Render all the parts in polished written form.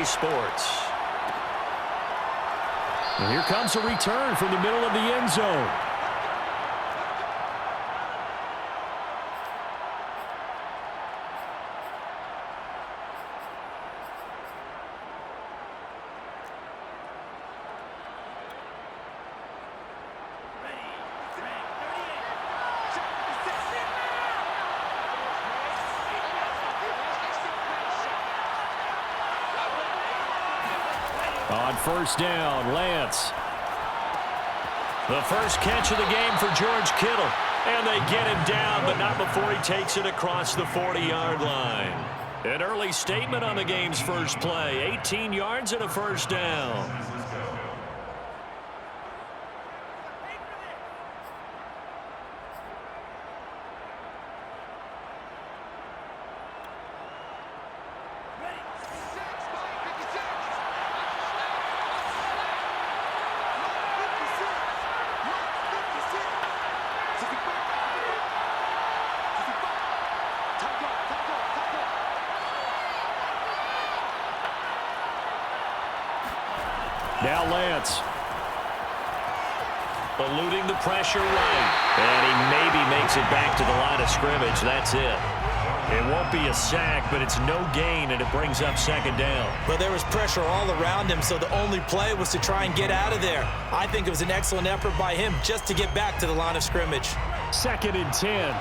EA Sports. And here comes a return from the middle of the end zone. On first down, Lance. The first catch of the game for George Kittle. And they get him down, but not before he takes it across the 40-yard line. An early statement on the game's first play. 18 yards and a first down. Now Lance. Eluding the pressure right. And he maybe makes it back to the line of scrimmage. That's it. It won't be a sack, but it's no gain, and it brings up second down. But there was pressure all around him, so the only play was to try and get out of there. I think it was an excellent effort by him just to get back to the line of scrimmage. 2nd and 10.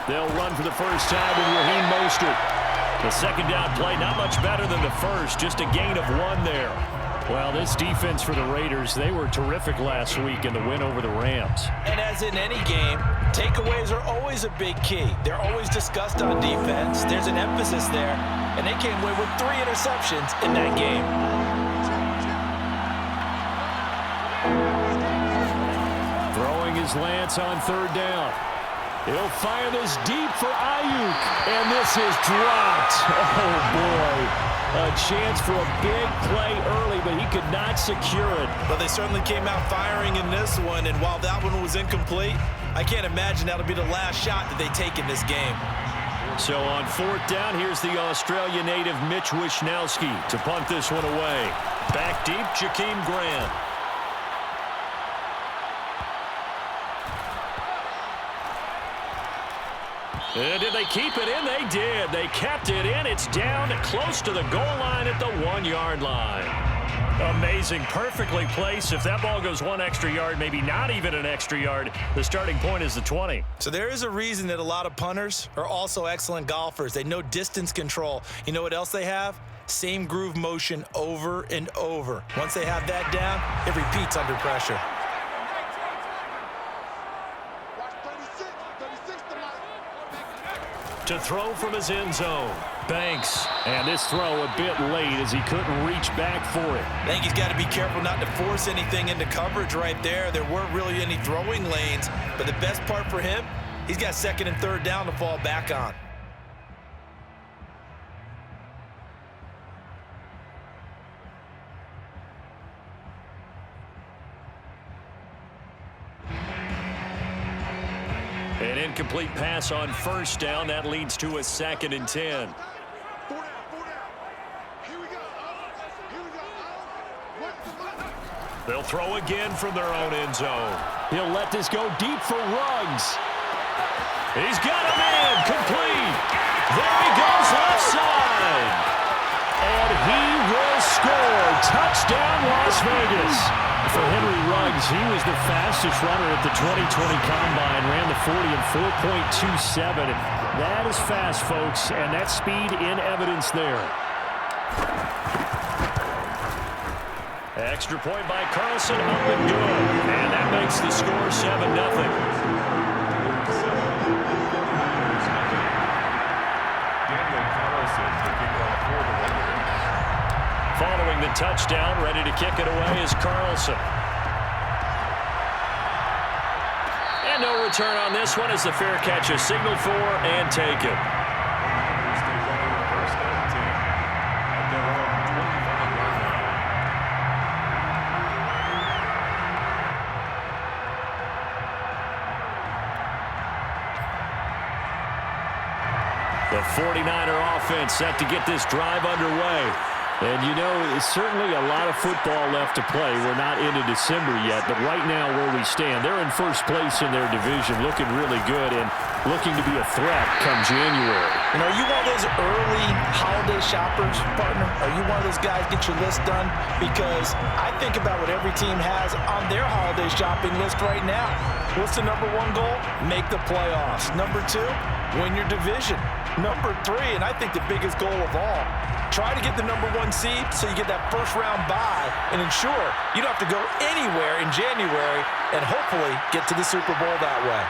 They'll run for the first time with Raheem Mostert. The second down play, not much better than the first, just a gain of 1 there. Well, this defense for the Raiders, they were terrific last week in the win over the Rams. And as in any game, takeaways are always a big key. They're always discussed on defense. There's an emphasis there, and they came away with 3 interceptions in that game. Throwing his Lance on third down. He'll fire this deep for Ayuk, and this is dropped. Oh, boy. A chance for a big play early, but he could not secure it. But they certainly came out firing in this one, and while that one was incomplete, I can't imagine that'll be the last shot that they take in this game. So on fourth down, here's the Australia native Mitch Wishnowsky to punt this one away. Back deep, Jakeem Grant. And did they keep it in? They did. They kept it in. It's down close to the goal line at the 1-yard line. Amazing. Perfectly placed. If that ball goes 1 extra yard, maybe not even an extra yard, the starting point is the 20. So there is a reason that a lot of punters are also excellent golfers. They know distance control. You know what else they have? Same groove motion over and over. Once they have that down, it repeats under pressure. To throw from his end zone. Banks. And this throw a bit late as he couldn't reach back for it. I think he's got to be careful not to force anything into coverage right there. There weren't really any throwing lanes. But the best part for him, he's got 2nd and 3rd down to fall back on. An incomplete pass on first down. That leads to a 2nd and 10. They'll throw again from their own end zone. He'll let this go deep for Ruggs. He's got him in. Complete. There he goes left side. And he will score. Touchdown, Las Vegas. For Henry Ruggs, he was the fastest runner at the 2020 Combine, ran the 40 in 4.27. That is fast, folks, and that's speed in evidence there. Extra point by Carlson, up and good. And that makes the score 7-0. Following the touchdown, ready to kick it away is Carlson. And no return on this one as the fair catch is signaled for and taken. The 49er offense set to get this drive underway. And, you know, it's certainly a lot of football left to play. We're not into December yet, but right now where we stand, they're in first place in their division, looking really good and looking to be a threat come January. And are you one of those early holiday shoppers, partner? Are you one of those guys get your list done? Because I think about what every team has on their holiday shopping list right now. What's the number one goal? Make the playoffs. Number two, win your division. Number three, and I think the biggest goal of all, try to get the number one seed so you get that first round bye and ensure you don't have to go anywhere in January and hopefully get to the Super Bowl that way.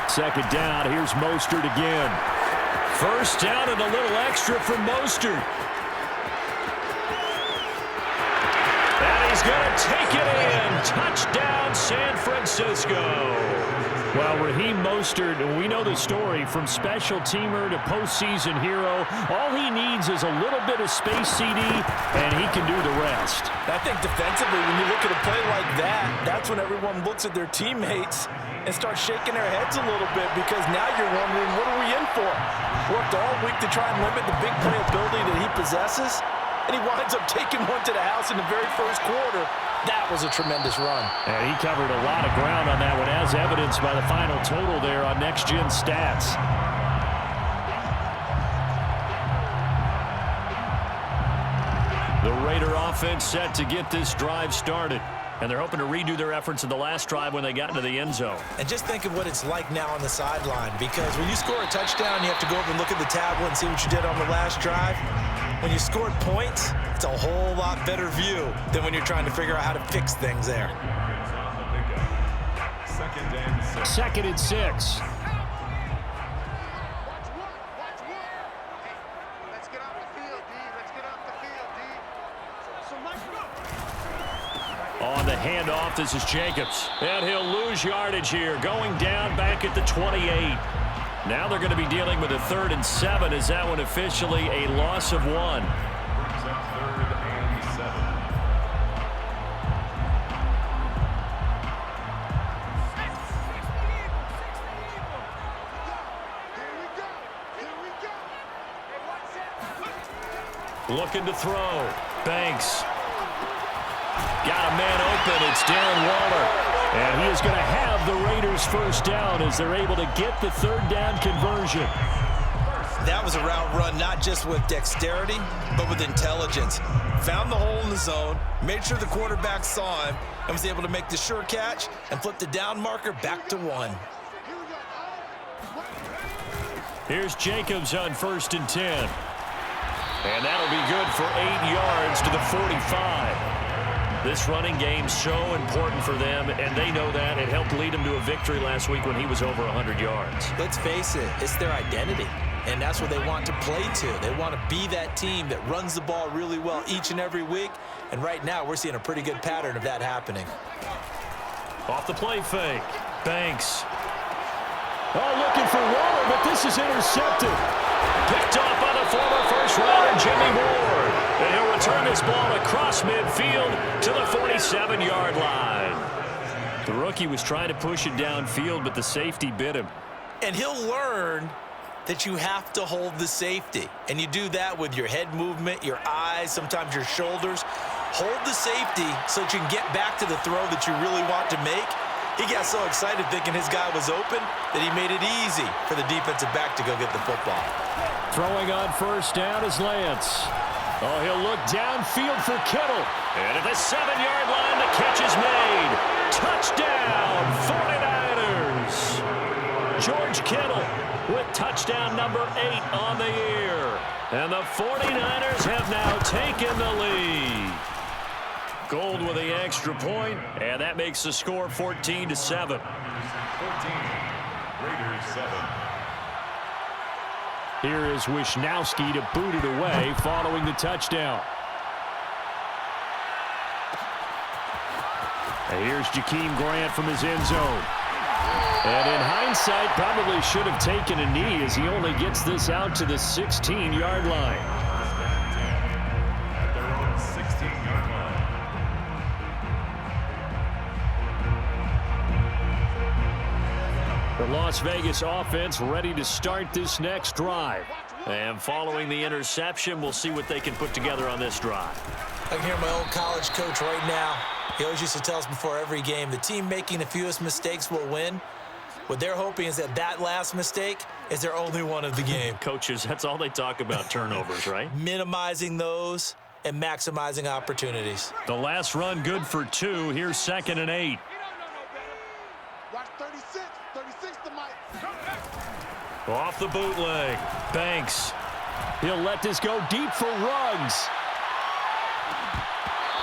Second down, here's Mostert again. First down and a little extra from Mostert. And he's going to take it in. Touchdown, San Francisco. Well, Raheem Mostert, we know the story, from special teamer to postseason hero. All he needs is a little bit of space, CD, and he can do the rest. I think defensively, when you look at a play like that, that's when everyone looks at their teammates and starts shaking their heads a little bit, because now you're wondering, what are we in for? Worked all week to try and limit the big play ability that he possesses, and he winds up taking one to the house in the very first quarter. That was a tremendous run. And he covered a lot of ground on that one, as evidenced by the final total there on Next Gen Stats. The Raider offense set to get this drive started. And they're hoping to redo their efforts in the last drive when they got into the end zone. And just think of what it's like now on the sideline, because when you score a touchdown, you have to go over and look at the tablet and see what you did on the last drive. When you scored points, it's a whole lot better view than when you're trying to figure out how to fix things there. Second and 6. On the handoff, this is Jacobs. And he'll lose yardage here, going down back at the 28. Now they're going to be dealing with a 3rd and 7. Is that one officially a loss of 1? Looking to throw. Banks. Got a man open. It's Darren Waller. And he is going to have the Raiders first down as they're able to get the 3rd down conversion. That was a route run not just with dexterity, but with intelligence. Found the hole in the zone, made sure the quarterback saw him, and was able to make the sure catch and flip the down marker back to 1. Here's Jacobs on 1st and 10. And that'll be good for 8 yards to the 45. This running game's so important for them, and they know that. It helped lead them to a victory last week when he was over 100 yards. Let's face it, it's their identity, and that's what they want to play to. They want to be that team that runs the ball really well each and every week, and right now we're seeing a pretty good pattern of that happening. Off the play fake. Banks. Oh, looking for Waller, but this is intercepted. Picked off by the former first-rounder Jimmy Ward. And he'll return this ball across midfield to the 47-yard line. The rookie was trying to push it downfield, but the safety bit him. And he'll learn that you have to hold the safety. And you do that with your head movement, your eyes, sometimes your shoulders. Hold the safety so that you can get back to the throw that you really want to make. He got so excited thinking his guy was open that he made it easy for the defensive back to go get the football. Throwing on first down is Lance. Oh, he'll look downfield for Kittle. And at the 7-yard line, the catch is made. Touchdown, 49ers. George Kittle with touchdown number 8 on the year. And the 49ers have now taken the lead. Gold with the extra point, and that makes the score 14-7. 14, Raiders 7. Here is Wishnowski to boot it away following the touchdown. And here's Jakeem Grant from his end zone. And in hindsight, probably should have taken a knee as he only gets this out to the 16-yard line. At their own 16-yard line. 49 Las Vegas offense ready to start this next drive. And following the interception, we'll see what they can put together on this drive. I can hear my old college coach right now. He always used to tell us before every game, the team making the fewest mistakes will win. What they're hoping is that that last mistake is their only one of the game. Coaches, that's all they talk about, turnovers, right? Minimizing those and maximizing opportunities. The last run good for 2. Here's 2nd and 8. Watch 36 to Mike. Off the bootleg. Banks. He'll let this go deep for Ruggs.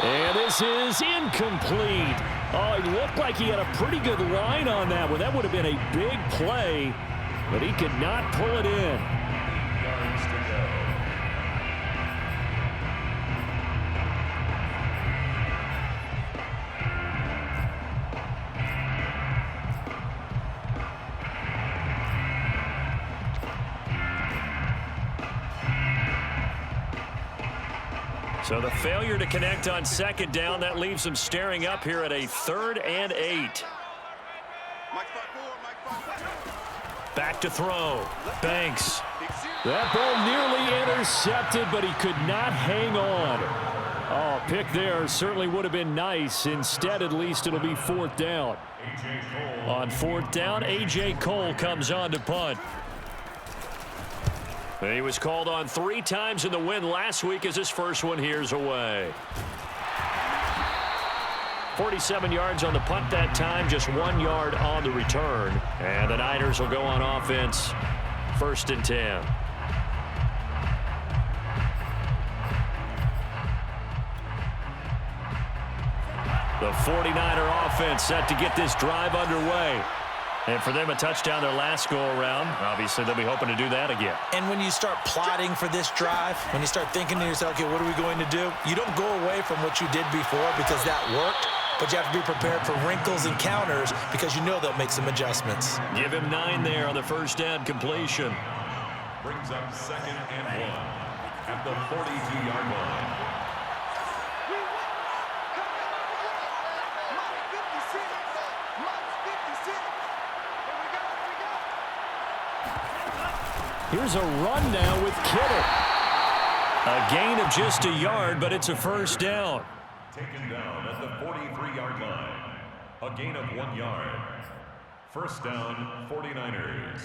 And this is incomplete. Oh, it looked like he had a pretty good line on that one. That would have been a big play, but he could not pull it in. So the failure to connect on 2nd down, that leaves them staring up here at a 3rd and 8. Back to throw. Banks. That ball nearly intercepted, but he could not hang on. Oh, pick there certainly would have been nice. Instead, at least it'll be 4th down. On 4th down, A.J. Cole comes on to punt. He was called on 3 times in the win last week as his first one here's away. 47 yards on the punt that time, just 1 yard on the return. And the Niners will go on offense, 1st and 10. The 49er offense set to get this drive underway. And for them, a touchdown their last go-around. Obviously, they'll be hoping to do that again. And when you start plotting for this drive, when you start thinking to yourself, okay, what are we going to do? You don't go away from what you did before because that worked, but you have to be prepared for wrinkles and counters because you know they'll make some adjustments. Give him 9 there on the first down completion. Brings up 2nd and 1 at the 42-yard line. Here's a run now with Kittle. A gain of just a yard, but it's a first down. Taken down at the 43-yard line. A gain of 1 yard. First down, 49ers.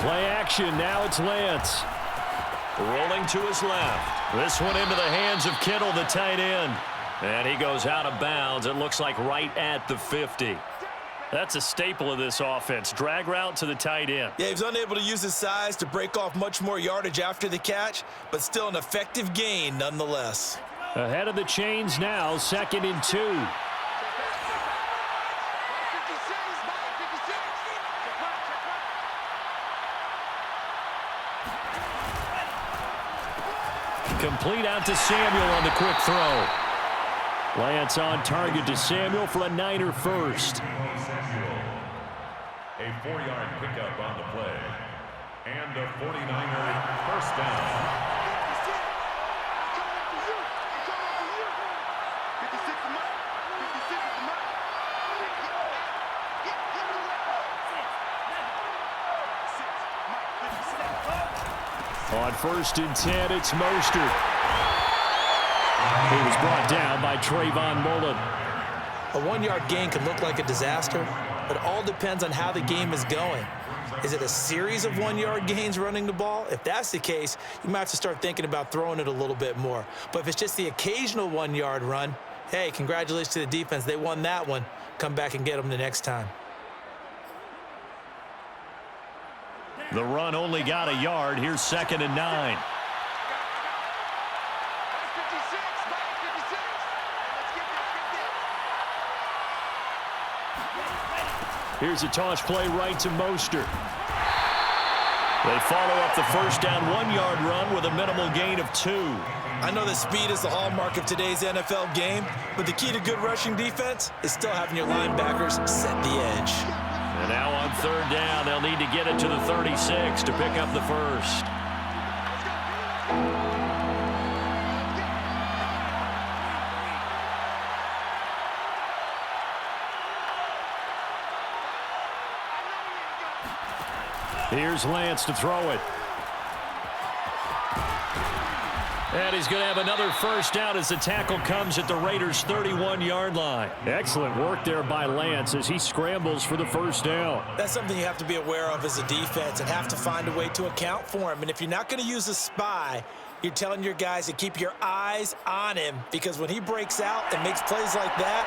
Play action, now it's Lance. Rolling to his left. This one into the hands of Kittle, the tight end. And he goes out of bounds, it looks like right at the 50. That's a staple of this offense. Drag route to the tight end. Yeah, he was unable to use his size to break off much more yardage after the catch, but still an effective gain nonetheless. Ahead of the chains now, 2nd and 2. Complete out to Samuel on the quick throw. Lance on target to Samuel for a Niner first. A 4-yard pickup on the play. And a 49er first down. On 1st and 10, it's Mostert. He was brought down by Trayvon Mullen. A 1-yard gain can look like a disaster, but it all depends on how the game is going. Is it a series of 1-yard gains running the ball? If that's the case, you might have to start thinking about throwing it a little bit more. But if it's just the occasional 1-yard run, hey, congratulations to the defense. They won that one. Come back and get them the next time. The run only got a yard. Here's 2nd and 9. Here's a toss play right to Mostert. They follow up the first down 1-yard run with a minimal gain of 2. I know that speed is the hallmark of today's NFL game, but the key to good rushing defense is still having your linebackers set the edge. And now on third down, they'll need to get it to the 36 to pick up the first. Here's Lance to throw it. And he's going to have another first down as the tackle comes at the Raiders' 31-yard line. Excellent work there by Lance as he scrambles for the first down. That's something you have to be aware of as a defense and have to find a way to account for him. And if you're not going to use a spy, you're telling your guys to keep your eyes on him, because when he breaks out and makes plays like that,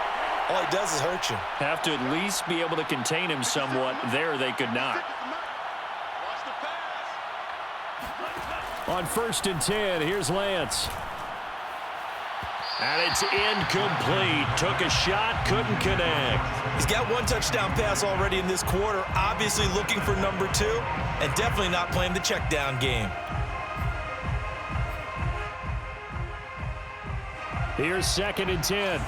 all he does is hurt you. Have to at least be able to contain him somewhat. There they could not. On 1st and 10, here's Lance. And it's incomplete. Took a shot, couldn't connect. He's got 1 touchdown pass already in this quarter, obviously looking for number 2, and definitely not playing the check down game. Here's 2nd and 10.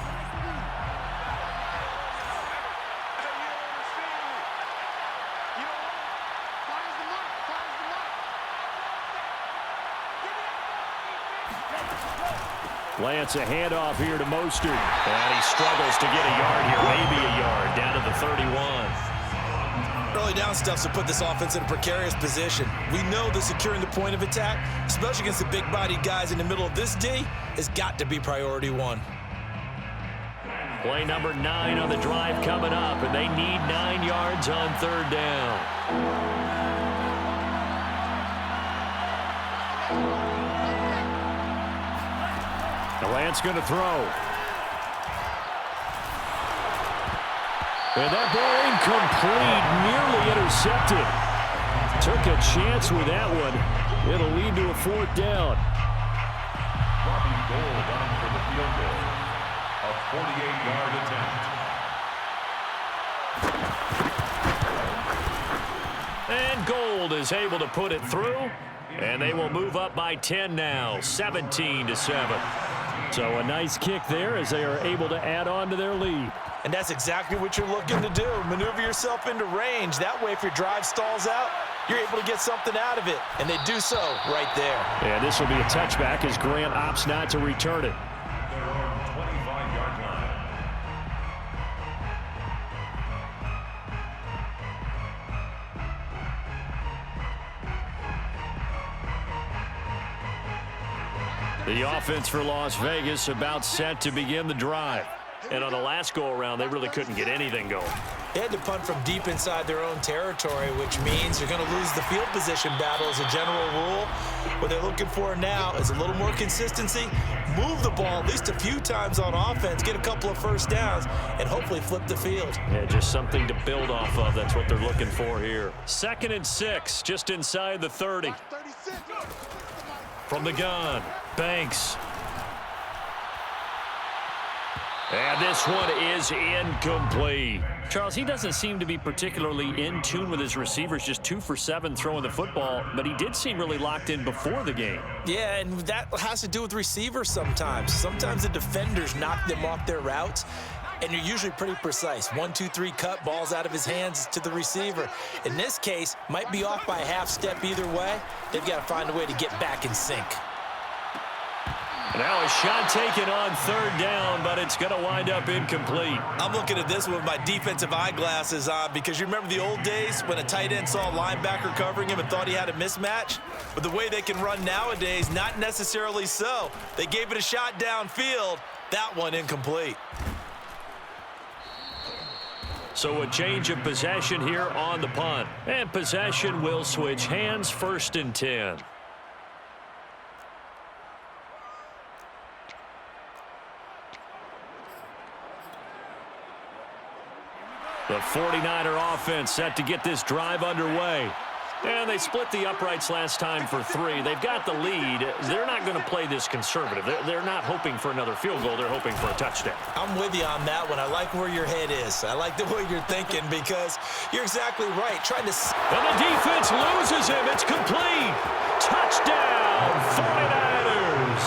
Lance, a handoff here to Mostert. And he struggles to get a yard here, maybe a yard, down to the 31. Early down stuff to put this offense in a precarious position. We know that securing the point of attack, especially against the big-bodied guys in the middle of this D, has got to be priority 1. Play number 9 on the drive coming up, and they need 9 yards on 3rd down. Lance going to throw. And that ball incomplete, nearly intercepted. Took a chance with that one. It'll lead to a 4th down. Robbie Gould on for the field goal. A 48-yard attempt. And Gould is able to put it through. And they will move up by 10 now, 17-7. So a nice kick there as they are able to add on to their lead. And that's exactly what you're looking to do. Maneuver yourself into range. That way, if your drive stalls out, you're able to get something out of it. And they do so right there. And this will be a touchback as Grant opts not to return it. Their own 25-yard line. The offense for Las Vegas about set to begin the drive. And on the last go-around, they really couldn't get anything going. They had to punt from deep inside their own territory, which means you're going to lose the field position battle as a general rule. What they're looking for now is a little more consistency, move the ball at least a few times on offense, get a couple of first downs, and hopefully flip the field. Yeah, just something to build off of. That's what they're looking for here. 2nd and 6, just inside the 30. From the gun, Banks. And this one is incomplete. Charles, he doesn't seem to be particularly in tune with his receivers, just 2 for 7 throwing the football, but he did seem really locked in before the game. Yeah, and that has to do with receivers sometimes. Sometimes the defenders knock them off their routes, and you're usually pretty precise. 1, 2, 3 cut, balls out of his hands to the receiver. In this case, might be off by a half step either way. They've got to find a way to get back in sync. Now a shot taken on 3rd down, but it's going to wind up incomplete. I'm looking at this with my defensive eyeglasses on, because you remember the old days when a tight end saw a linebacker covering him and thought he had a mismatch? But the way they can run nowadays, not necessarily so. They gave it a shot downfield. That one incomplete. So a change of possession here on the punt. And possession will switch hands, 1st and 10. The 49er offense set to get this drive underway. And they split the uprights last time for 3. They've got the lead. They're not going to play this conservative. They're not hoping for another field goal. They're hoping for a touchdown. I'm with you on that one. I like where your head is. I like the way you're thinking because you're exactly right. Trying to... And the defense loses him. It's complete. Touchdown, 49ers.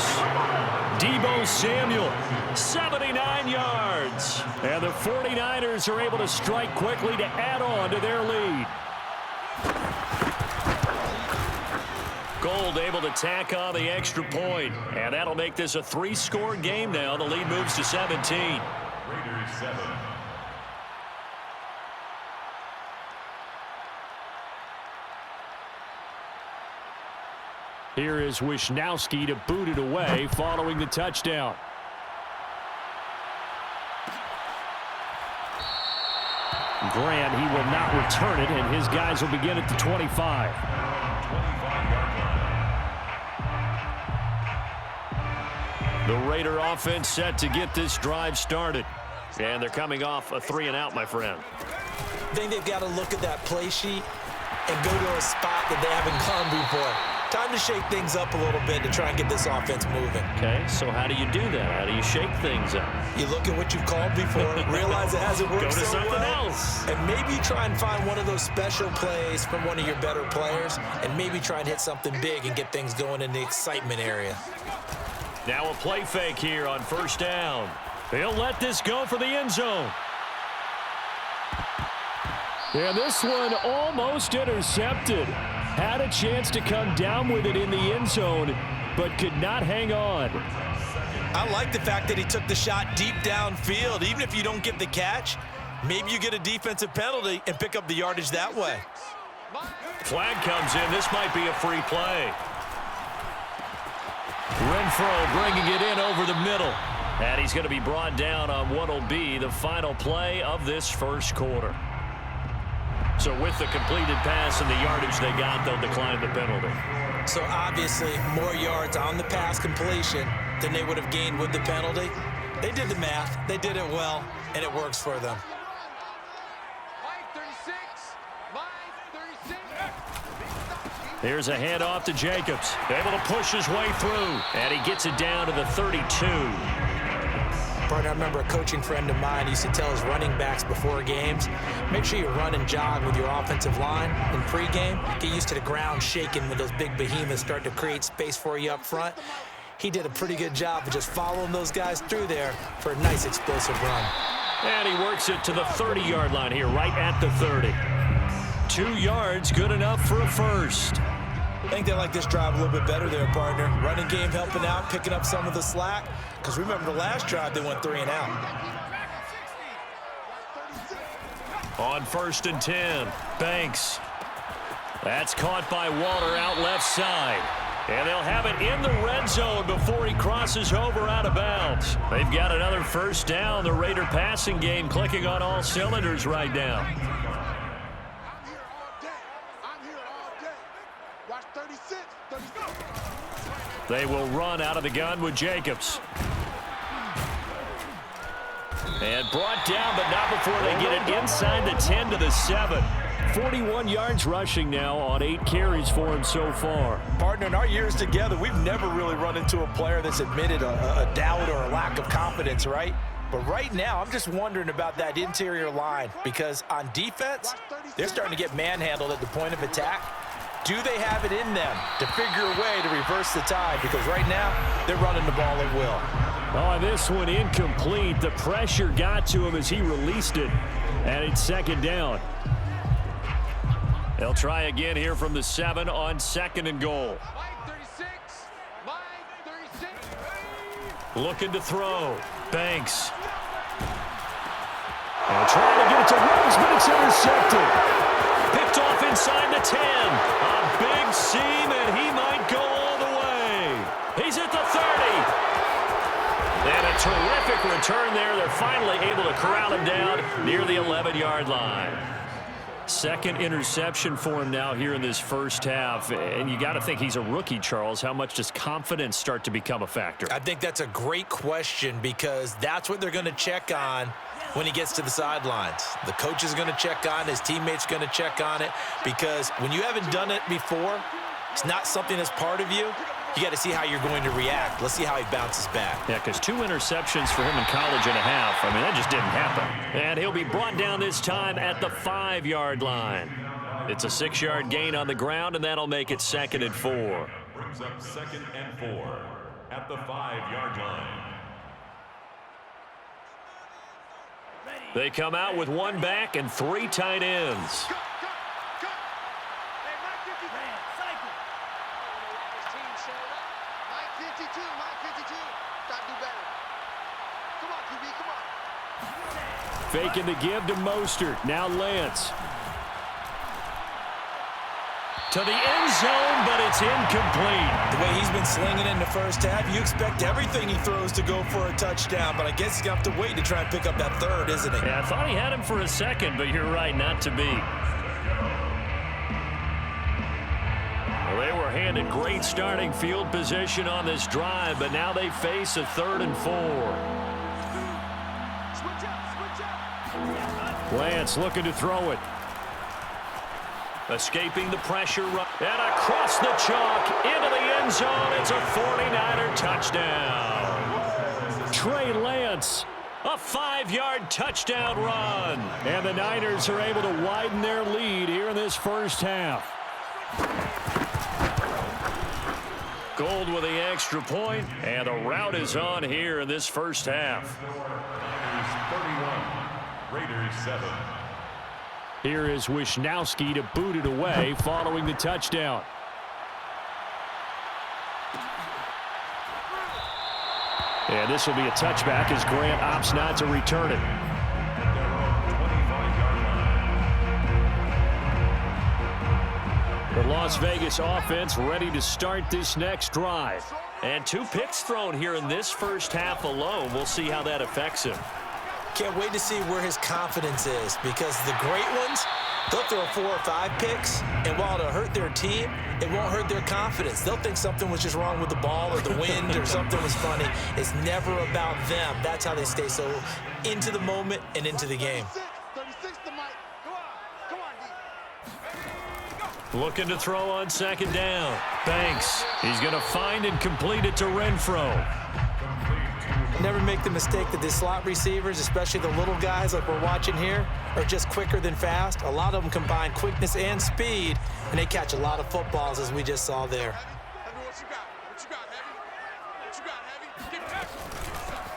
Deebo Samuel, 79 yards. And the 49ers are able to strike quickly to add on to their lead. Gold able to tack on the extra point, and that'll make this a 3-score game now. The lead moves to 17. Raiders 7. Here is Wisnowski to boot it away following the touchdown. Grant, he will not return it, and his guys will begin at the 25. 25-yard line. The Raider offense set to get this drive started. And they're coming off a 3-and-out, my friend. I think they've got to look at that play sheet and go to a spot that they haven't gone before. Time to shake things up a little bit to try and get this offense moving. Okay, so how do you do that? How do you shake things up? You look at what you've called before, realize it hasn't worked Go to so something well, else. and maybe try and find one of those special plays from one of your better players, and maybe try and hit something big and get things going in the excitement area. Now a play fake here on first down. They'll let this go for the end zone. And this one almost intercepted. Had a chance to come down with it in the end zone, but could not hang on. I like the fact that he took the shot deep downfield. Even if you don't get the catch, maybe you get a defensive penalty and pick up the yardage that way. Flag comes in. This might be a free play. Renfro bringing it in over the middle. And he's going to be brought down on what will be the final play of this first quarter. So with the completed pass and the yardage they got, they'll decline the penalty. So obviously more yards on the pass completion than they would have gained with the penalty. They did the math. They did it well, and it works for them. Here's a handoff to Jacobs. Able to push his way through, and he gets it down to the 32. Partner, I remember a coaching friend of mine used to tell his running backs before games, make sure you run and jog with your offensive line in pregame. Get used to the ground shaking when those big behemoths start to create space for you up front. He did a pretty good job of just following those guys through there for a nice explosive run. And he works it to the 30-yard line here, right at the 30. 2 yards, good enough for a first. I think they like this drive a little bit better there, partner. Running game helping out, picking up some of the slack. Because remember the last drive, they went 3 and out. On first and 10, Banks. That's caught by Waller out left side. And they'll have it in the red zone before he crosses over out of bounds. They've got another first down. The Raider passing game clicking on all cylinders right now. They will run out of the gun with Jacobs. And brought down, but not before they get it inside the 10 to the 7. 41 yards rushing now on 8 carries for him so far. Partner, in our years together, we've never really run into a player that's admitted a doubt or a lack of confidence, right? But right now, I'm just wondering about that interior line because on defense, they're starting to get manhandled at the point of attack. Do they have it in them to figure a way to reverse the tide? Because right now, they're running the ball at will. Oh, this one incomplete. The pressure got to him as he released it. And it's second down. They'll try again here from the 7 on second and goal. Looking to throw. Banks. And trying to get it to Ruggs, but it's intercepted. Picked off inside the 10. A big seam, and he might go all the way. He's at the 30. And a terrific return there. They're finally able to corral him down near the 11-yard line. Second interception for him now here in this first half. And you got to think he's a rookie, Charles. How much does confidence start to become a factor? I think that's a great question because that's what they're going to check on when he gets to the sidelines. The coach is going to check on it. His teammates going to check on it, because when you haven't done it before, it's not something that's part of you. You got to see how you're going to react. Let's see how he bounces back. Yeah, because 2 interceptions for him in college and a half. I mean, that just didn't happen. And he'll be brought down this time at the 5-yard line. It's a 6-yard gain on the ground, and that'll make it 2nd and 4. Brings up 2nd and 4 at the 5-yard line. They come out with 1 back and 3 tight ends. Faking the give to Mostert. Now Lance. To the end zone, but it's incomplete. The way he's been slinging in the first half, you expect everything he throws to go for a touchdown, but I guess he's going to have to wait to try and pick up that third, isn't he? Yeah, I thought he had him for a second, but you're right, not to be. Well, they were handed great starting field position on this drive, but now they face a 3rd and 4. Lance looking to throw it. Escaping the pressure. And across the chalk into the end zone. It's a 49er touchdown. Trey Lance, a 5-yard touchdown run. And the Niners are able to widen their lead here in this first half. Gold with the extra point, and the route is on here in this first half. Raiders 7. Here is Wisnowski to boot it away following the touchdown. And this will be a touchback as Grant opts not to return it. The Las Vegas offense ready to start this next drive. And 2 picks thrown here in this first half alone. We'll see how that affects him. Can't wait to see where his confidence is, because the great ones, they'll throw 4 or 5 picks, and while it'll hurt their team, it won't hurt their confidence. They'll think something was just wrong with the ball or the wind or something was funny. It's never about them. That's how they stay so into the moment and into the game. 36 to Mike. Come on, Looking to throw on 2nd down. Banks. He's going to find and complete it to Renfro. Never make the mistake that the slot receivers, especially the little guys like we're watching here, are just quicker than fast. A lot of them combine quickness and speed, and they catch a lot of footballs, as we just saw there.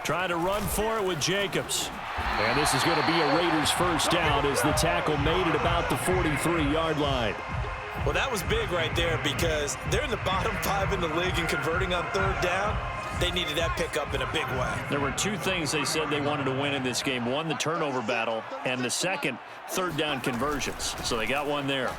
Trying to run for it with Jacobs. And this is going to be a Raiders first down as the tackle made at about the 43-yard line. Well, that was big right there, because they're in the bottom 5 in the league in converting on 3rd down. They needed that pickup in a big way. There were 2 things they said they wanted to win in this game. 1, the turnover battle, and the second, 3rd down conversions. So they got 1 there.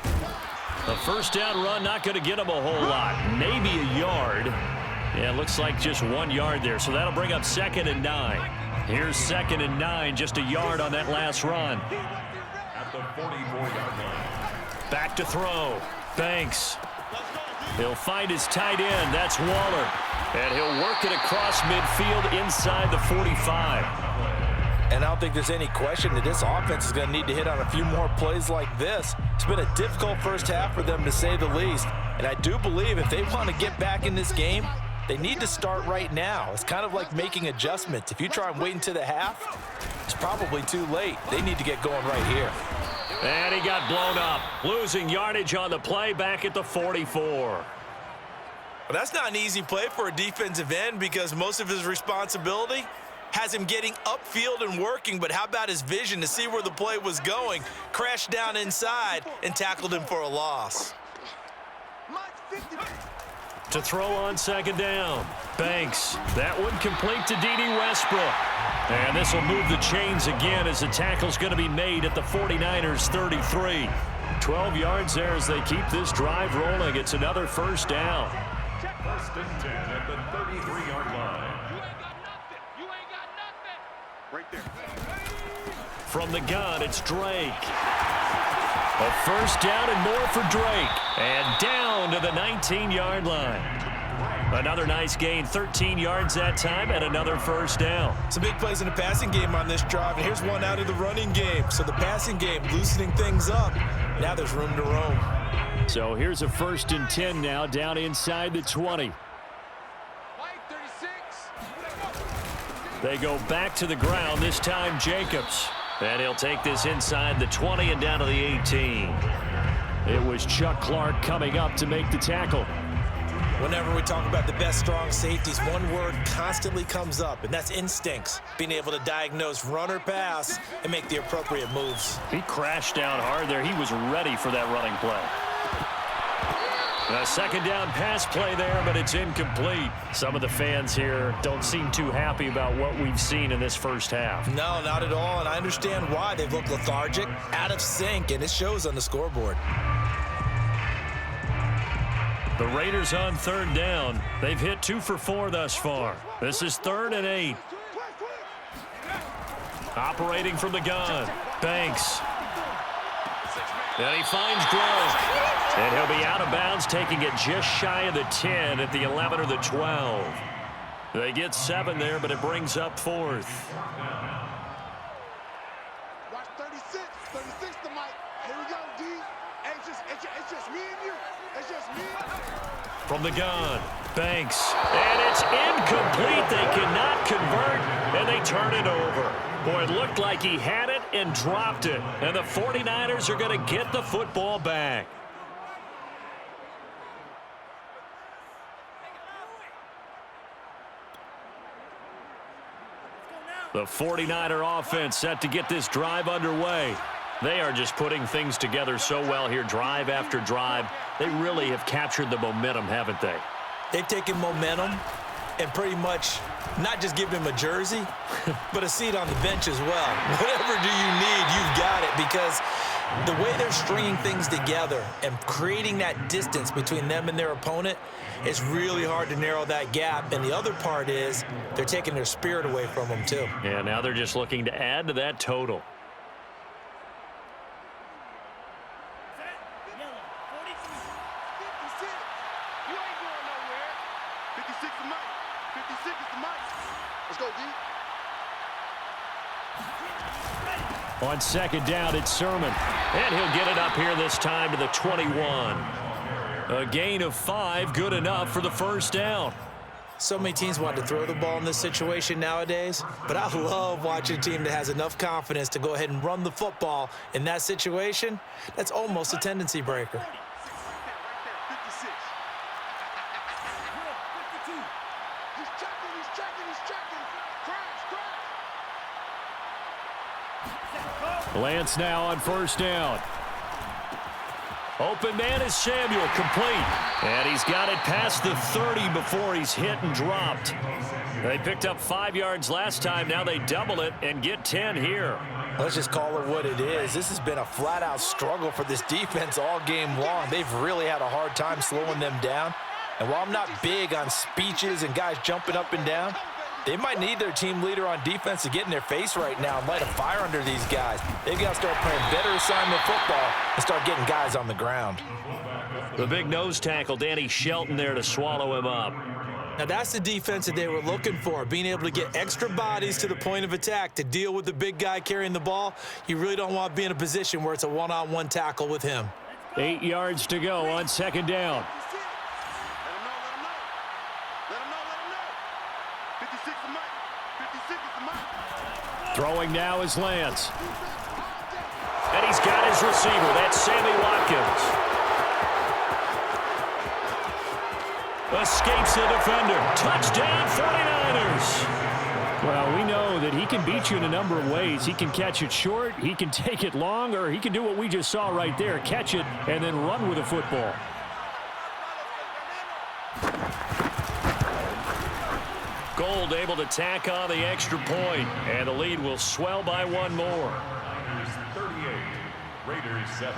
The first down run not going to get them a whole lot. Maybe a yard. Yeah, it looks like just 1 yard there. So that'll bring up 2nd and 9. Here's 2nd and 9, just a yard on that last run. At the 44-yard line. Back to throw. Banks. He'll find his tight end. That's Waller. And he'll work it across midfield inside the 45. And I don't think there's any question that this offense is going to need to hit on a few more plays like this. It's been a difficult first half for them, to say the least. And I do believe if they want to get back in this game, they need to start right now. It's kind of like making adjustments. If you try and wait until the half, it's probably too late. They need to get going right here. And he got blown up, losing yardage on the play back at the 44. Well, that's not an easy play for a defensive end, because most of his responsibility has him getting upfield and working, but how about his vision to see where the play was going, crashed down inside, and tackled him for a loss. To throw on 2nd down. Banks. That one complete to D.D. Westbrook. And this will move the chains again as the tackle's going to be made at the 49ers 33. 12 yards there as they keep this drive rolling. It's another first down. 1st and 10 at the 33-yard line. You ain't got nothing. Right there. From the gun, it's Drake. A first down and more for Drake. And down to the 19-yard line. Another nice gain, 13 yards that time, and another first down. Some big plays in the passing game on this drive, and here's one out of the running game. So the passing game loosening things up. Now there's room to roam. So here's a 1st and 10 now, down inside the 20. They go back to the ground, this time Jacobs. And he'll take this inside the 20 and down to the 18. It was Chuck Clark coming up to make the tackle. Whenever we talk about the best strong safeties, one word constantly comes up, and that's instincts. Being able to diagnose run or pass and make the appropriate moves. He crashed down hard there. He was ready for that running play. A 2nd down pass play there, but it's incomplete. Some of the fans here don't seem too happy about what we've seen in this first half. No, not at all, and I understand why. They've looked lethargic, out of sync, and it shows on the scoreboard. The Raiders on 3rd down. They've hit 2 for 4 thus far. This is 3rd and 8. Operating from the gun, Banks. And he finds Gronk. And he'll be out of bounds, taking it just shy of the 10 at the 11 or the 12. They get 7 there, but it brings up 4th. Watch 36. 36 to Mike. Here we go, D. It's just me and you. It's just me and you. From the gun, Banks. And it's incomplete. They cannot convert, and they turn it over. Boy, it looked like he had it and dropped it. And the 49ers are going to get the football back. The 49er offense set to get this drive underway. They are just putting things together so well here, drive after drive. They really have captured the momentum, haven't they? They've taken momentum and pretty much not just given him a jersey, but a seat on the bench as well. Whatever do you need, you've got it, because the way they're stringing things together and creating that distance between them and their opponent, it's really hard to narrow that gap. And the other part is they're taking their spirit away from them, too. Yeah, now they're just looking to add to that total. On 2nd down, it's Sermon. And he'll get it up here this time to the 21. A gain of 5, good enough for the first down. So many teams want to throw the ball in this situation nowadays, but I love watching a team that has enough confidence to go ahead and run the football in that situation. That's almost a tendency breaker. Lance now on 1st down. Open man is Samuel, complete. And he's got it past the 30 before he's hit and dropped. They picked up 5 yards last time. Now they double it and get 10 here. Let's just call it what it is. This has been a flat-out struggle for this defense all game long. They've really had a hard time slowing them down. And while I'm not big on speeches and guys jumping up and down, they might need their team leader on defense to get in their face right now and light a fire under these guys. They've got to start playing better assignment football and start getting guys on the ground. The big nose tackle, Danny Shelton, there to swallow him up. Now that's the defense that they were looking for, being able to get extra bodies to the point of attack to deal with the big guy carrying the ball. You really don't want to be in a position where it's a one-on-one tackle with him. 8 yards to go on 2nd down. Throwing now is Lance. And he's got his receiver. That's Sammy Watkins. Escapes the defender. Touchdown, 49ers. Well, we know that he can beat you in a number of ways. He can catch it short, he can take it long, or he can do what we just saw right there, catch it and then run with the football. Gold able to tack on the extra point, and the lead will swell by 1 more. 38, Raiders 7.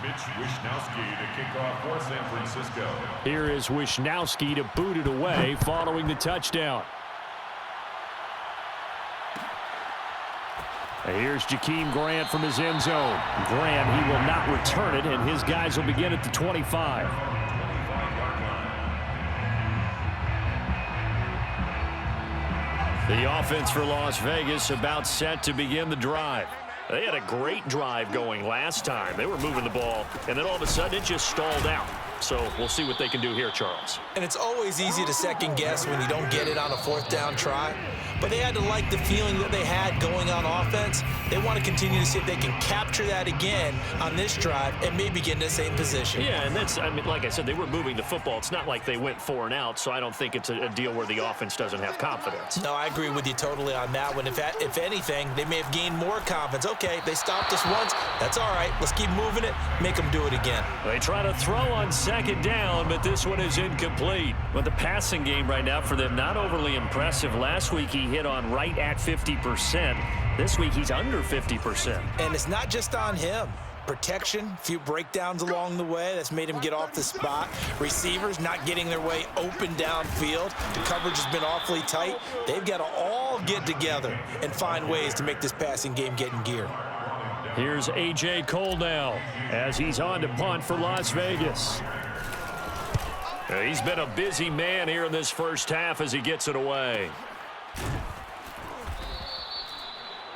Mitch Wishnowsky to kick off for San Francisco. Here is Wishnowsky to boot it away following the touchdown. And here's Jakeem Grant from his end zone. Grant, he will not return it, and his guys will begin at the 25. The offense for Las Vegas about set to begin the drive. They had a great drive going last time. They were moving the ball, and then all of a sudden it just stalled out. So we'll see what they can do here, Charles. And it's always easy to second guess when you don't get it on a fourth down try. But they had to like the feeling that they had going on offense. They want to continue to see if they can capture that again on this drive and maybe get in the same position. Yeah, and that's, I mean, like I said, they were moving the football. It's not like they went 4 and out, so I don't think it's a deal where the offense doesn't have confidence. No, I agree with you totally on that one. If anything, they may have gained more confidence. Okay, they stopped us once. That's all right. Let's keep moving it. Make them do it again. They try to throw on second down, but this one is incomplete. But the passing game right now for them, not overly impressive. Last week he hit on right at 50%. This week he's under 50%. And it's not just on him. Protection, a few breakdowns along the way. That's made him get off the spot. Receivers not getting their way open downfield. The coverage has been awfully tight. They've got to all get together and find ways to make this passing game get in gear. Here's A.J. Cole now as he's on to punt for Las Vegas. He's been a busy man here in this first half as he gets it away.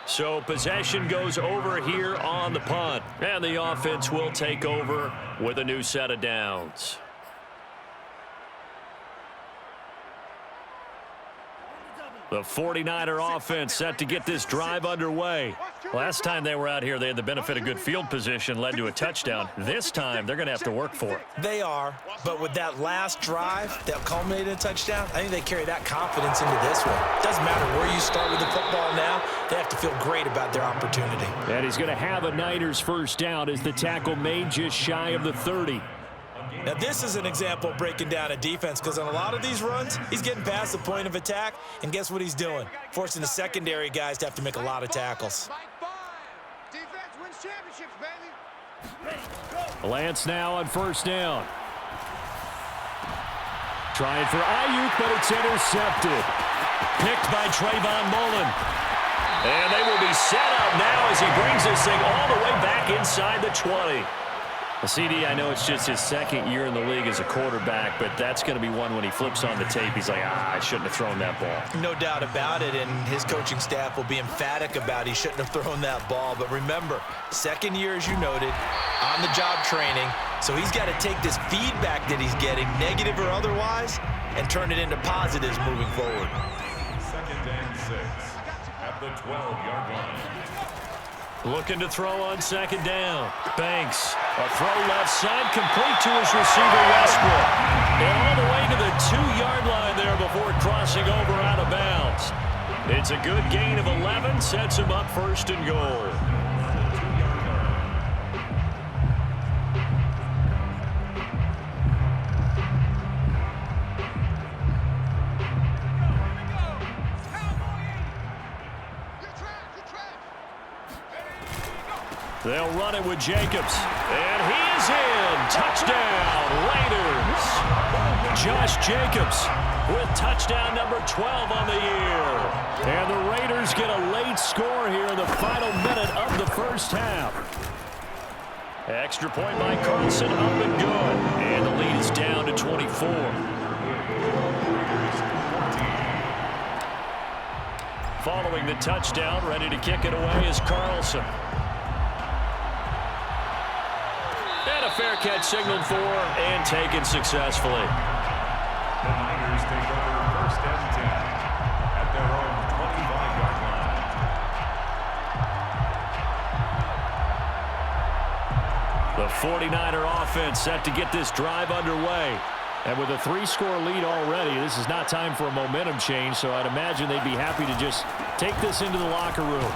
So possession goes over here on the punt. And the offense will take over with a new set of downs. The 49er offense set to get this drive underway. Last time they were out here, they had the benefit of good field position, led to a touchdown. This time, they're going to have to work for it. They are, but with that last drive that culminated in a touchdown, I think they carry that confidence into this one. Doesn't matter where you start with the football now, they have to feel great about their opportunity. And he's going to have a Niners first down as the tackle made just shy of the 30. Now, this is an example of breaking down a defense because on a lot of these runs, he's getting past the point of attack, and guess what he's doing? Forcing the secondary guys to have to make a lot of tackles. Defense wins championships, baby. Lance now on first down. Trying for Ayuk, but it's intercepted. Picked by Trayvon Mullen. And they will be set up now as he brings this thing all the way back inside the 20. CD, I know it's just his second year in the league as a quarterback, but that's going to be one when he flips on the tape. He's like, I shouldn't have thrown that ball. No doubt about it, and his coaching staff will be emphatic about he shouldn't have thrown that ball. But remember, second year, as you noted, on-the-job training, so he's got to take this feedback that he's getting, negative or otherwise, and turn it into positives moving forward. 2nd and 6 at the 12-yard line. Looking to throw on second down. Banks, a throw left side, complete to his receiver, Westbrook. And all the way to the 2-yard line there before crossing over out of bounds. It's a good gain of 11, sets him up first and goal. They'll run it with Jacobs. And he is in. Touchdown, Raiders. Josh Jacobs with touchdown number 12 on the year. And the Raiders get a late score here in the final minute of the first half. Extra point by Carlson, up and good. And the lead is down to 24. Following the touchdown, ready to kick it away is Carlson. And a fair catch signaled for and taken successfully. The Niners take over 1st and 10 at their own 25-yard line. The 49er offense set to get this drive underway. And with a 3-score lead already, this is not time for a momentum change, so I'd imagine they'd be happy to just take this into the locker room.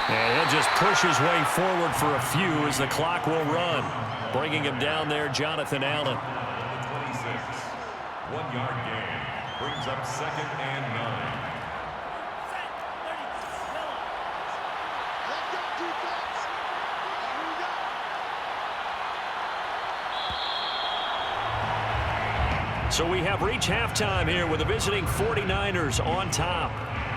And he'll just push his way forward for a few as the clock will run. Bringing him down there, Jonathan Allen. 26. 1-yard gain brings up 2nd and 9. Let's go, defense. Here we go. So we have reached halftime here with the visiting 49ers on top.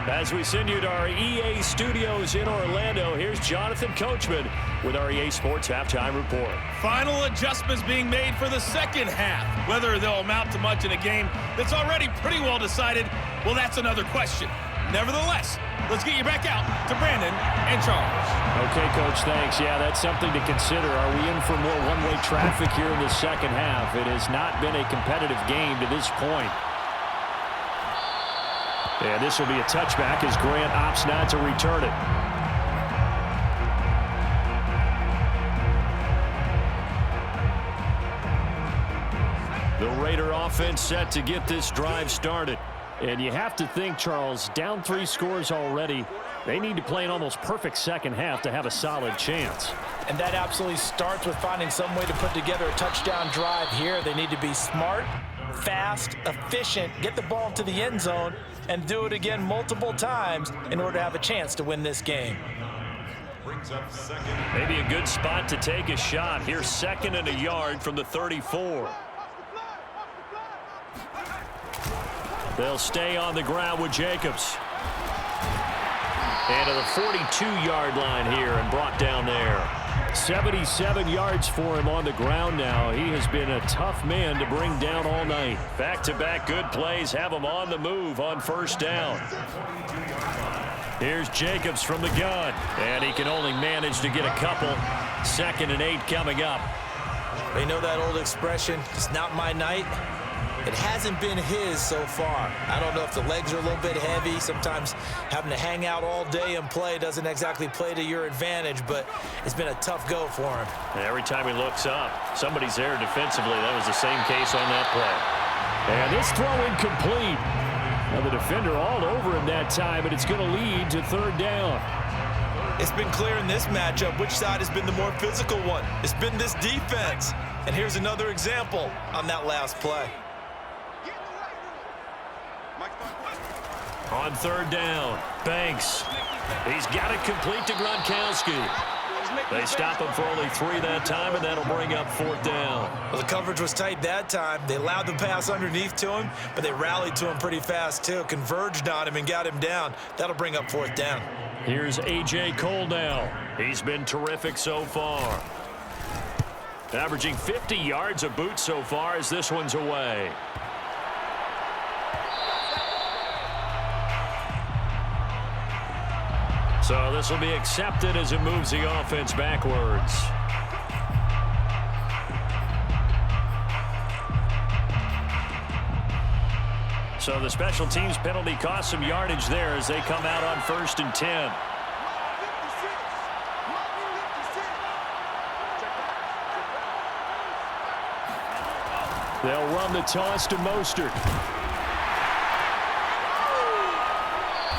As we send you to our EA studios in Orlando, here's Jonathan Coachman with our EA Sports Halftime Report. Final adjustments being made for the second half. Whether they'll amount to much in a game that's already pretty well decided, well, that's another question. Nevertheless, let's get you back out to Brandon and Charles. Okay, Coach, thanks. Yeah, that's something to consider. Are we in for more one-way traffic here in the second half? It has not been a competitive game to this point. And this will be a touchback as Grant opts not to return it. The Raider offense set to get this drive started. And you have to think, Charles, down 3 scores already. They need to play an almost perfect second half to have a solid chance. And that absolutely starts with finding some way to put together a touchdown drive here. They need to be smart, fast, efficient, get the ball to the end zone, and do it again multiple times in order to have a chance to win this game. Maybe a good spot to take a shot. Here's 2nd and a yard from the 34. They'll stay on the ground with Jacobs. And to the 42-yard line here and brought down there. 77 yards for him on the ground now. He has been a tough man to bring down all night. Back-to-back good plays have him on the move on first down. Here's Jacobs from the gun. And he can only manage to get a couple. 2nd and 8 coming up. They know that old expression, it's not my night. It hasn't been his so far. I don't know if the legs are a little bit heavy. Sometimes having to hang out all day and play doesn't exactly play to your advantage, but it's been a tough go for him. And every time he looks up, somebody's there defensively. That was the same case on that play. And this throw incomplete. Now the defender all over him that time, but it's going to lead to 3rd down. It's been clear in this matchup which side has been the more physical one. It's been this defense. And here's another example on that last play. On 3rd down, Banks. He's got it complete to Gronkowski. They stop him for only 3 that time, and that'll bring up 4th down. Well, the coverage was tight that time. They allowed the pass underneath to him, but they rallied to him pretty fast, too. Converged on him and got him down. That'll bring up 4th down. Here's A.J. Cole now. He's been terrific so far. Averaging 50 yards a boot so far as this one's away. So this will be accepted as it moves the offense backwards. So the special teams penalty cost some yardage there as they come out on 1st and 10. They'll run the toss to Mostert.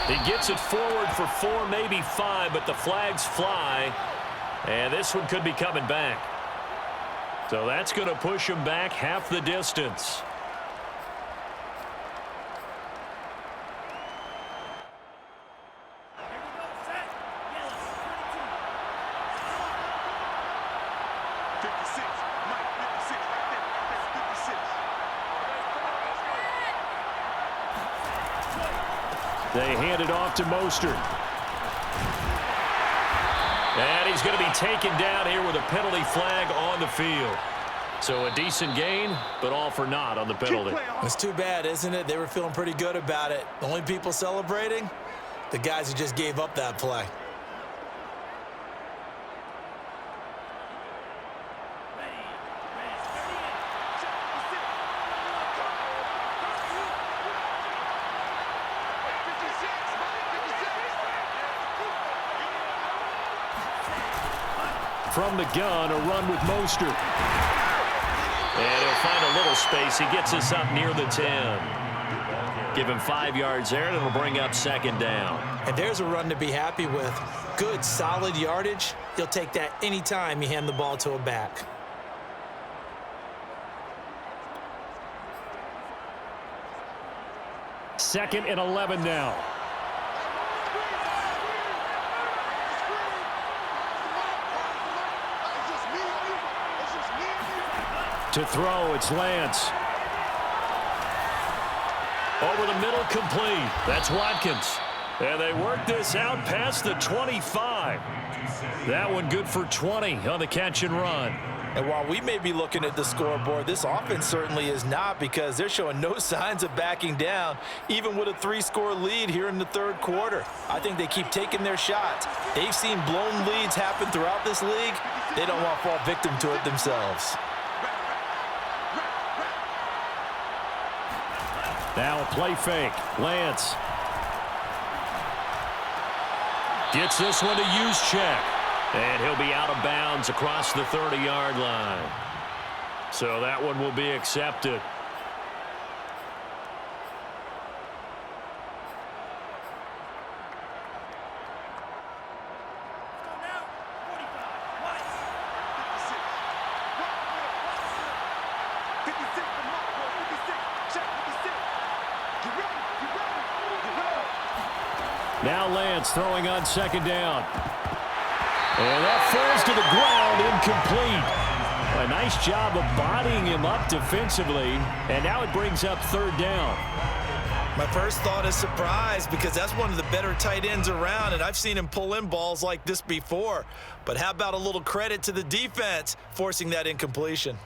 He gets it forward for 4, maybe 5, but the flags fly. And this one could be coming back. So that's going to push him back half the distance. They hand it off to Mostert. And he's going to be taken down here with a penalty flag on the field. So a decent gain, but all for naught on the penalty. It's too bad, isn't it? They were feeling pretty good about it. The only people celebrating, the guys who just gave up that play. From the gun, a run with Mostert. And he'll find a little space. He gets us up near the 10. Give him 5 yards there, and it'll bring up 2nd down. And there's a run to be happy with. Good, solid yardage. You'll take that anytime you hand the ball to a back. Second and 11 now. To throw, it's Lance. Over the middle, complete. That's Watkins. And they work this out past the 25. That one good for 20 on the catch and run. And while we may be looking at the scoreboard, this offense certainly is not, because they're showing no signs of backing down, even with a 3-score lead here in the third quarter. I think they keep taking their shots. They've seen blown leads happen throughout this league. They don't want to fall victim to it themselves. Now a play fake. Lance gets this one to Juszczyk. And he'll be out of bounds across the 30-yard line. So that one will be accepted. Now Lance throwing on second down. And that falls to the ground, incomplete. A nice job of bodying him up defensively, and now it brings up third down. My first thought is surprise, because that's one of the better tight ends around, and I've seen him pull in balls like this before. But how about a little credit to the defense forcing that incompletion?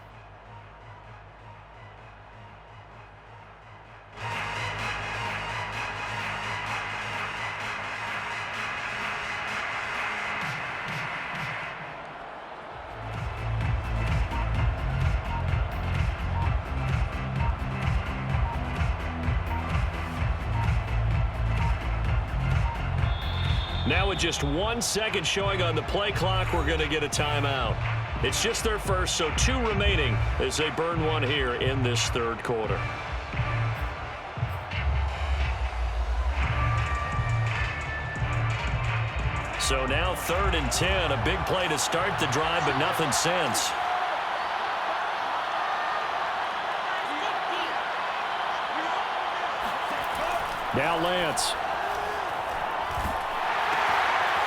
Now with just 1 second showing on the play clock, we're going to get a timeout. It's just their first, so 2 remaining as they burn one here in this third quarter. So now 3rd and 10, a big play to start the drive, but nothing since. Now Lance.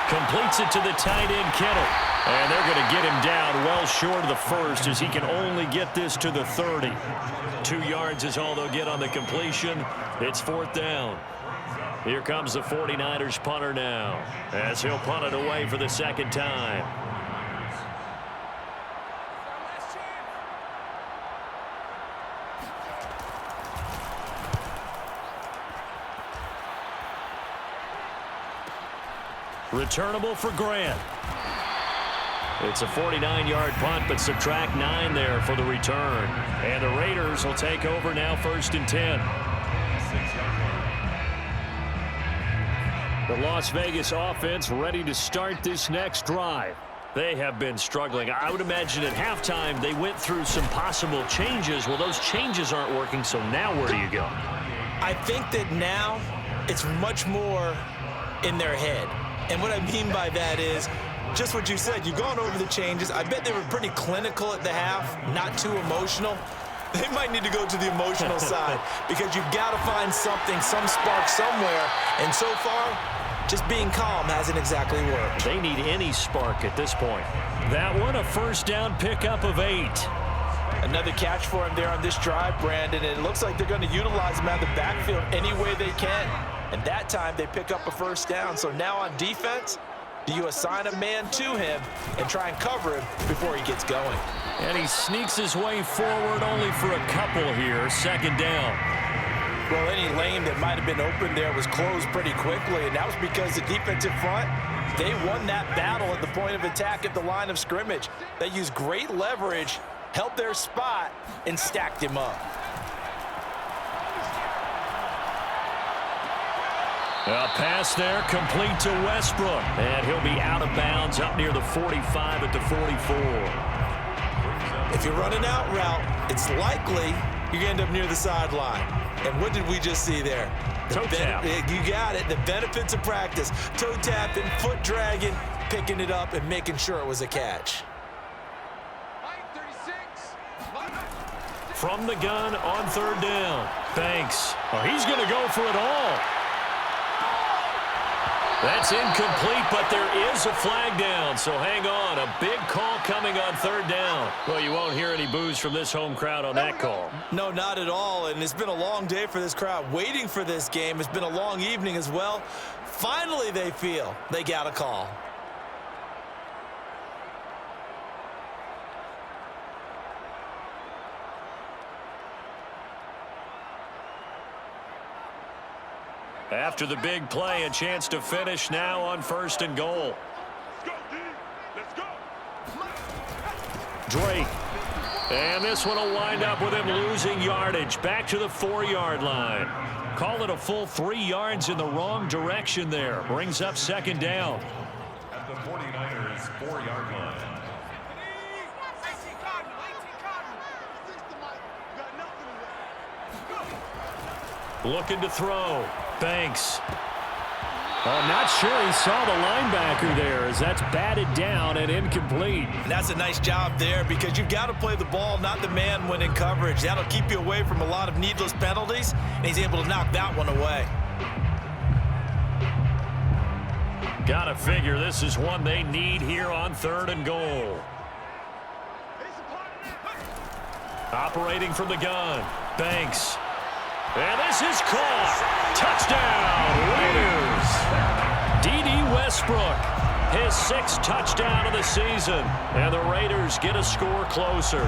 Completes it to the tight end, Kittle. And they're going to get him down well short of the first, as he can only get this to the 30. 2 yards is all they'll get on the completion. It's 4th down. Here comes the 49ers punter now, as he'll punt it away for the second time. Returnable for Grant. It's a 49-yard punt, but subtract 9 there for the return. And the Raiders will take over now, 1st and 10. The Las Vegas offense ready to start this next drive. They have been struggling. I would imagine at halftime they went through some possible changes. Well, those changes aren't working, so now where do you go? I think that now it's much more in their head. And what I mean by that is just what you said. You've gone over the changes. I bet they were pretty clinical at the half, not too emotional. They might need to go to the emotional side, because you've got to find something, some spark somewhere. And so far, just being calm hasn't exactly worked. They need any spark at this point. That one, a 1st down pickup of 8. Another catch for him there on this drive, Brandon. And it looks like they're going to utilize him out of the backfield any way they can. And that time they pick up a 1st down. So now on defense, do you assign a man to him and try and cover him before he gets going? And he sneaks his way forward only for a couple here. 2nd down. Well, any lane that might have been open there was closed pretty quickly, and that was because the defensive front, they won that battle at the point of attack at the line of scrimmage. They used great leverage, held their spot, and stacked him up. A pass there, complete to Westbrook. And he'll be out of bounds up near the 45 at the 44. If you're running out route, it's likely you're going to end up near the sideline. And what did we just see there? Toe tap. You got it. The benefits of practice. Toe tapping, foot dragging, picking it up, and making sure it was a catch. From the gun on 3rd down. Banks. Oh, he's going to go for it all. That's incomplete, but there is a flag down, so hang on. A big call coming on 3rd down. Well, you won't hear any boos from this home crowd on that call. No, not at all, and it's been a long day for this crowd waiting for this game. It's been a long evening as well. Finally, they feel they got a call. After the big play, a chance to finish now on 1st and goal. Let's go, D. Let's go. Drake. And this one will wind up with him losing yardage. Back to the 4-yard line. Call it a full 3 yards in the wrong direction there. Brings up 2nd down. At the 49ers 4-yard line. Looking to throw. Banks. I'm not sure he saw the linebacker there as that's batted down and incomplete. And that's a nice job there because you've got to play the ball, not the man when in coverage. That'll keep you away from a lot of needless penalties, and he's able to knock that one away. Gotta figure this is one they need here on 3rd and goal. Operating from the gun. Banks. And this is caught. Touchdown, Raiders. D.D. Westbrook, his 6th touchdown of the season. And the Raiders get a score closer.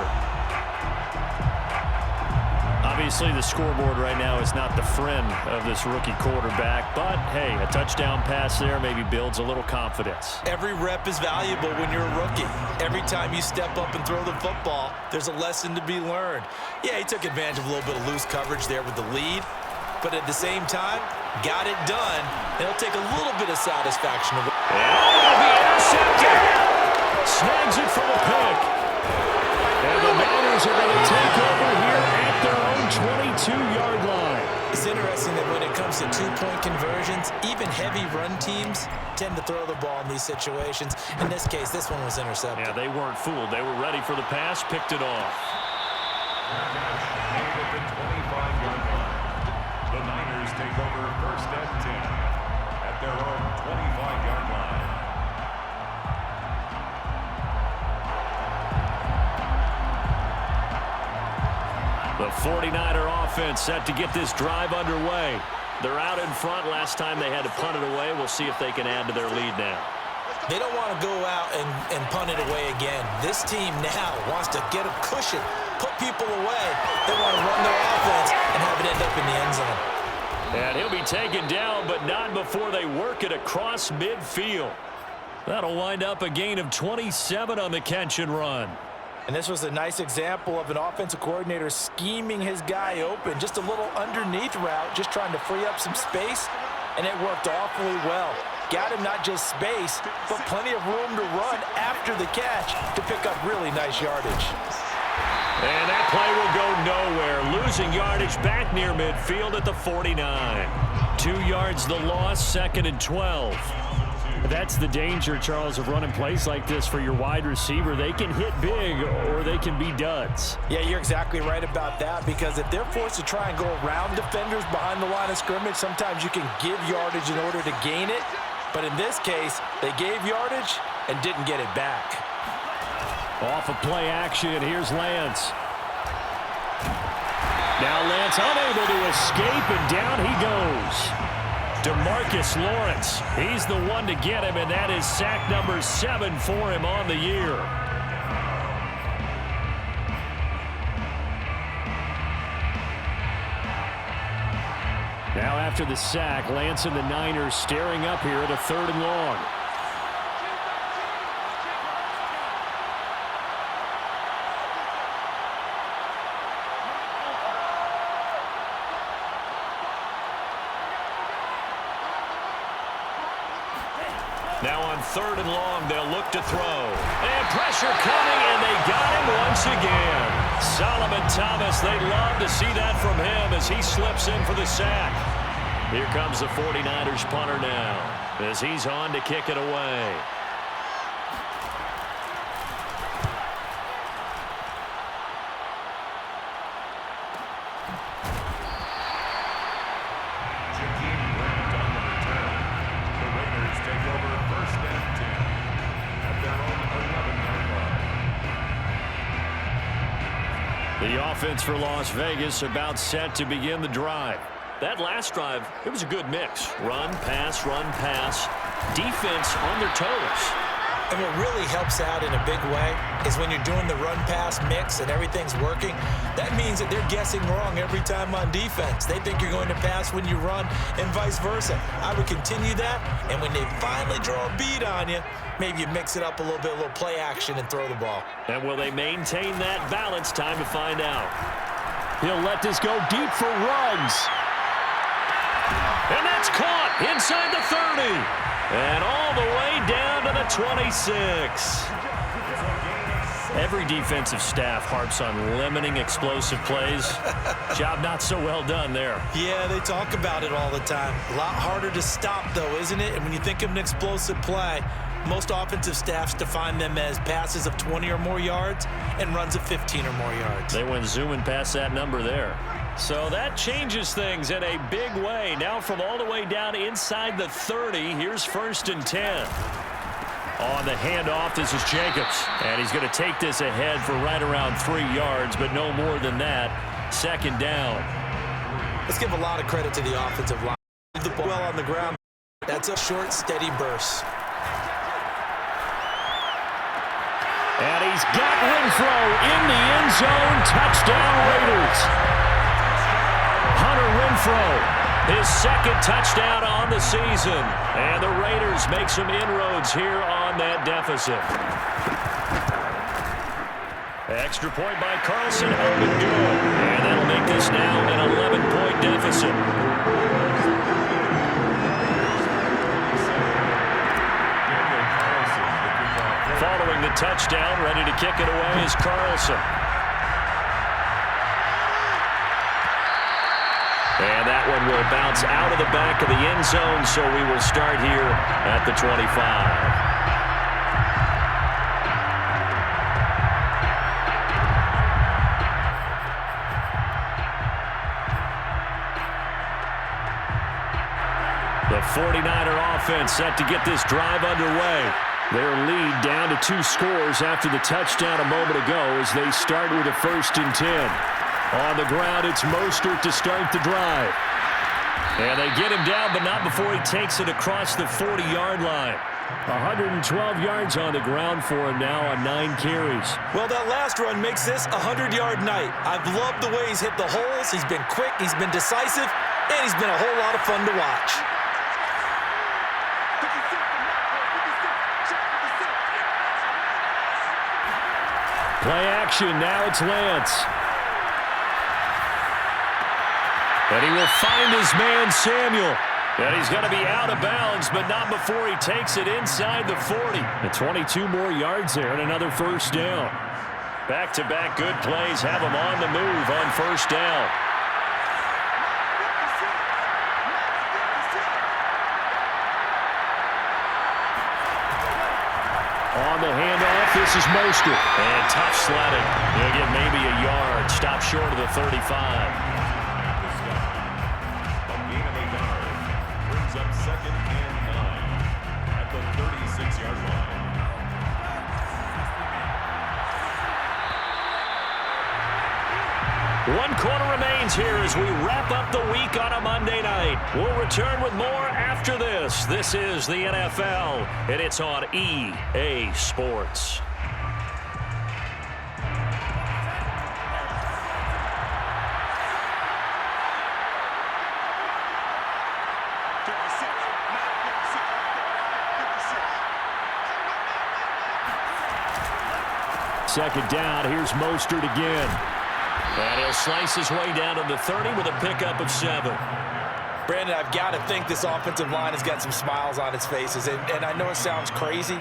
Obviously, the scoreboard right now is not the friend of this rookie quarterback. But, hey, a touchdown pass there maybe builds a little confidence. Every rep is valuable when you're a rookie. Every time you step up and throw the football, there's a lesson to be learned. Yeah, he took advantage of a little bit of loose coverage there with the lead. But at the same time, got it done. It'll take a little bit of satisfaction. And it'll be intercepted. Snags it for the pick. And the Niners are going to take over here at their own 22-yard line. It's interesting that when it comes to 2-point conversions, even heavy run teams tend to throw the ball in these situations. In this case, this one was intercepted. Yeah, they weren't fooled. They were ready for the pass, picked it off. At the 25-yard line. The Niners take over 1st and 10 at their own 25-yard line. The 49er offense set to get this drive underway. They're out in front. Last time they had to punt it away. We'll see if they can add to their lead now. They don't want to go out and punt it away again. This team now wants to get a cushion, put people away. They want to run their offense and have it end up in the end zone. And he'll be taken down, but not before they work it across midfield. That'll wind up a gain of 27 on the catch and run. And this was a nice example of an offensive coordinator scheming his guy open. Just a little underneath route, just trying to free up some space, and it worked awfully well. Got him not just space, but plenty of room to run after the catch to pick up really nice yardage. And that play will go nowhere. Losing yardage back near midfield at the 49. 2 yards the loss, 2nd and 12. That's the danger, Charles, of running plays like this for your wide receiver. They can hit big or they can be duds. Yeah, you're exactly right about that because if they're forced to try and go around defenders behind the line of scrimmage, sometimes you can give yardage in order to gain it. But in this case, they gave yardage and didn't get it back. Off of play action, and here's Lance. Now Lance unable to escape, and down he goes. DeMarcus Lawrence, he's the one to get him, and that is sack number 7 for him on the year. Now after the sack, Lance and the Niners staring up here at a 3rd and long. Now on 3rd and long, they'll look to throw. And pressure coming, and they got him once again. Solomon Thomas, they love to see that from him as he slips in for the sack. Here comes the 49ers punter now as he's on to kick it away. The offense for Las Vegas about set to begin the drive. That last drive, it was a good mix. Run, pass, defense on their toes. And what really helps out in a big way is when you're doing the run-pass mix and everything's working, that means that they're guessing wrong every time on defense. They think you're going to pass when you run and vice versa. I would continue that, and when they finally draw a bead on you, maybe you mix it up a little bit, a little play action, and throw the ball. And will they maintain that balance? Time to find out. He'll let this go deep for Ruggs. And that's caught inside the 30. And all the way down to the 26. Every defensive staff harps on limiting explosive plays. Job not so well done there. Yeah, they talk about it all the time. A lot harder to stop, though, isn't it? And when you think of an explosive play, most offensive staffs define them as passes of 20 or more yards and runs of 15 or more yards. They went zooming past that number there. So that changes things in a big way. Now from all the way down inside the 30, here's 1st and 10. On the handoff, this is Jacobs. And he's going to take this ahead for right around 3 yards, but no more than that. 2nd down. Let's give a lot of credit to the offensive line. The ball on the ground. That's a short, steady burst. And he's got Renfro in the end zone. Touchdown, Raiders. Hunter Renfro, his 2nd touchdown on the season. And the Raiders make some inroads here on that deficit. Extra point by Carlson, out and good. And that'll make this now an 11-point deficit. Following the touchdown, ready to kick it away is Carlson. And that one will bounce out of the back of the end zone, so we will start here at the 25. The 49er offense set to get this drive underway. Their lead down to 2 scores after the touchdown a moment ago as they start with a 1st and 10. On the ground, it's Mostert to start the drive. And they get him down, but not before he takes it across the 40-yard line. 112 yards on the ground for him now on 9 carries. Well, that last run makes this a 100-yard night. I've loved the way he's hit the holes. He's been quick, he's been decisive, and he's been a whole lot of fun to watch. Play action, now it's Lance. And he will find his man, Samuel. And he's going to be out of bounds, but not before he takes it inside the 40. And 22 more yards there and another 1st down. Back-to-back good plays have him on the move on 1st down. On the handoff, this is Mostert. And tough sledding. He'll get maybe a yard. Stop short of the 35. Up 2nd and 9 at the 36-yard line. One quarter remains here as we wrap up the week on a Monday night. We'll return with more after this. This is the NFL, and it's on EA Sports. Second down, here's Mostert again. And he'll slice his way down to the 30 with a pickup of 7. Brandon, I've got to think this offensive line has got some smiles on its faces. And I know it sounds crazy,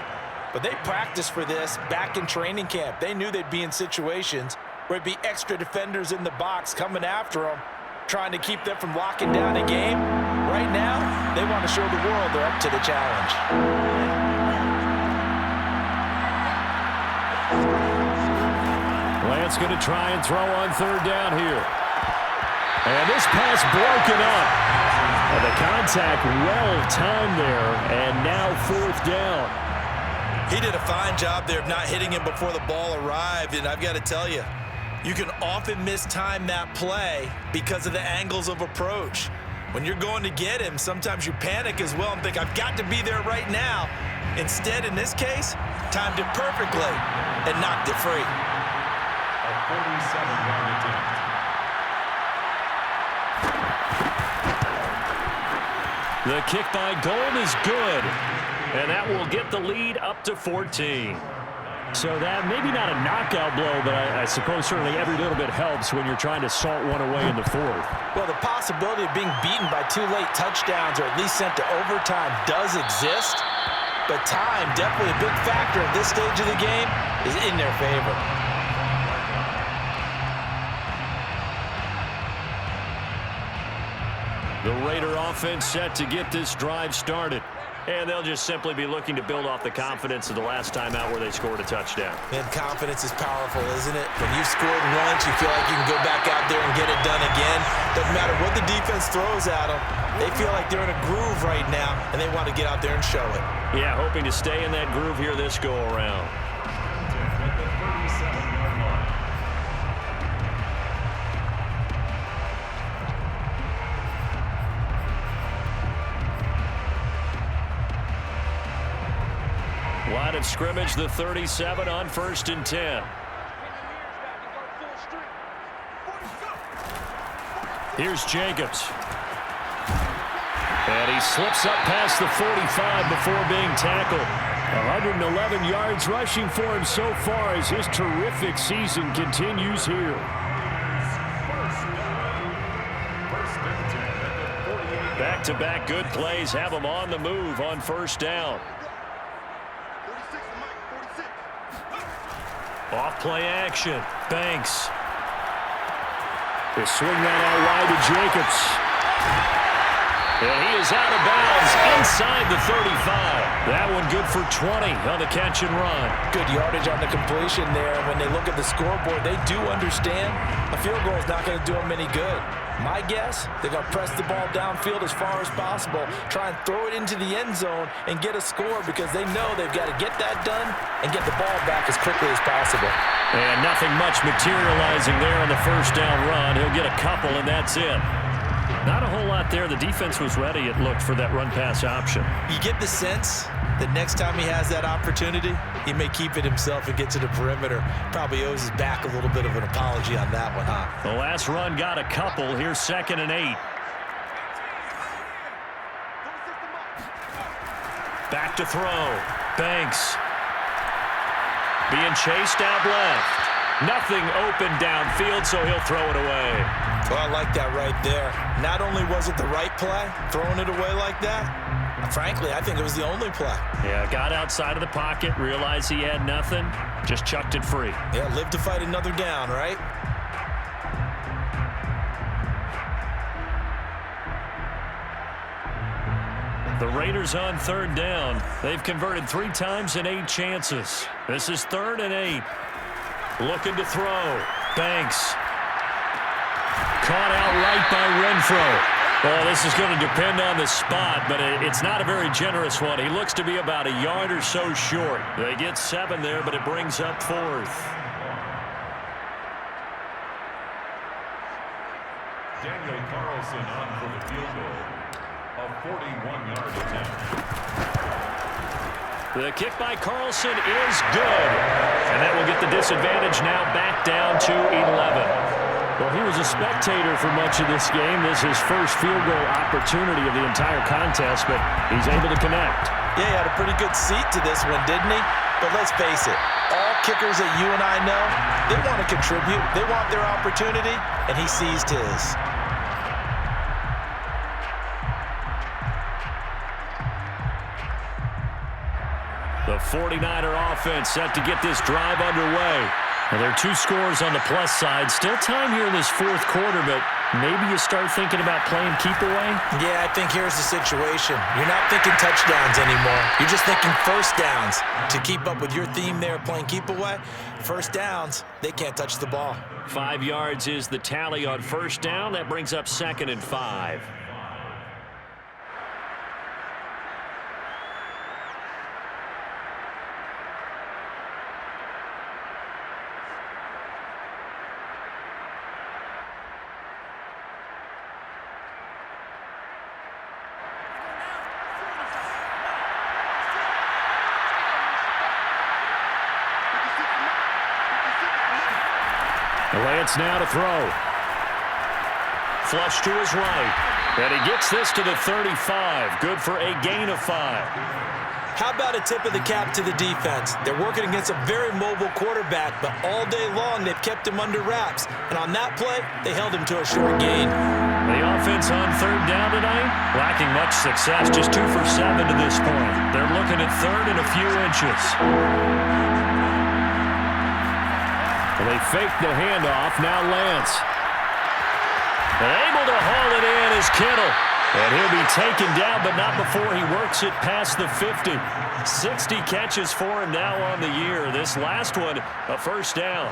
but they practiced for this back in training camp. They knew they'd be in situations where it'd be extra defenders in the box coming after them, trying to keep them from locking down a game. Right now, they want to show the world they're up to the challenge. Lance going to try and throw on 3rd down here. And this pass broken up. And the contact well-timed there, and now 4th down. He did a fine job there of not hitting him before the ball arrived, and I've got to tell you, you can often mistime that play because of the angles of approach. When you're going to get him, sometimes you panic as well and think, I've got to be there right now. Instead, in this case, timed it perfectly and knocked it free. A 47-yard attempt. The kick by Gold is good, and that will get the lead up to 14. So that maybe not a knockout blow, but I suppose certainly every little bit helps when you're trying to salt one away in the fourth. Well, the possibility of being beaten by 2 late touchdowns or at least sent to overtime does exist, but time, definitely a big factor at this stage of the game, is in their favor. The Raider offense set to get this drive started. And they'll just simply be looking to build off the confidence of the last time out where they scored a touchdown. And confidence is powerful, isn't it? When you've scored once, you feel like you can go back out there and get it done again. Doesn't matter what the defense throws at them. They feel like they're in a groove right now, and they want to get out there and show it. Yeah, hoping to stay in that groove here this go-around. At the 37-yard line. Line of scrimmage, the 37 on 1st and 10. Here's Jacobs. And he slips up past the 45 before being tackled. 111 yards rushing for him so far as his terrific season continues here. Back-to-back good plays have him on the move on 1st down. Off play action. Banks. They swing that out wide to Jacobs. And he is out of bounds inside the 35. That one good for 20 on the catch and run. Good yardage on the completion there. And when they look at the scoreboard, they do understand a field goal is not going to do them any good. My guess, they're going to press the ball downfield as far as possible, try and throw it into the end zone and get a score because they know they've got to get that done and get the ball back as quickly as possible. And nothing much materializing there on the 1st down run. He'll get a couple, and that's it. Not a whole lot there. The defense was ready, it looked, for that run-pass option. You get the sense that next time he has that opportunity, he may keep it himself and get to the perimeter. Probably owes his back a little bit of an apology on that one, huh? The last run got a couple. Here's 2nd and 8. Back to throw. Banks. Being chased out left. Nothing open downfield, so he'll throw it away. Well, I like that right there. Not only was it the right play, throwing it away like that, frankly, I think it was the only play. Yeah, got outside of the pocket, realized he had nothing, just chucked it free. Yeah, live to fight another down, right? The Raiders on 3rd down. They've converted 3 times in 8 chances. This is 3rd and 8. Looking to throw. Banks. Caught out right by Renfro. Well, this is going to depend on the spot, but it's not a very generous one. He looks to be about a yard or so short. They get 7 there, but it brings up 4th. Daniel Carlson on for the field goal. A 41-yard attempt. The kick by Carlson is good. And that will get the disadvantage now back down to 11. Well, he was a spectator for much of this game. This is his first field goal opportunity of the entire contest, but he's able to connect. Yeah, he had a pretty good seat to this one, didn't he? But let's face it, all kickers that you and I know, they want to contribute. They want their opportunity, and he seized his. The 49er offense set to get this drive underway. Now, there are 2 scores on the plus side. Still time here in this 4th quarter, but maybe you start thinking about playing keep away? Yeah, I think here's the situation. You're not thinking touchdowns anymore. You're just thinking 1st downs. To keep up with your theme there, playing keep away, 1st downs, they can't touch the ball. 5 yards is the tally on 1st down. That brings up 2nd and 5. Lance now to throw. Flush to his right. And he gets this to the 35. Good for a gain of 5. How about a tip of the cap to the defense? They're working against a very mobile quarterback, but all day long they've kept him under wraps. And on that play, they held him to a short gain. The offense on third down tonight, lacking much success, just 2 for 7 to this point. They're looking at third and a few inches. Well, they fake the handoff. Now Lance. Able to haul it in is Kittle. And he'll be taken down, but not before he works it past the 50. 60 catches for him now on the year. This last one, a first down.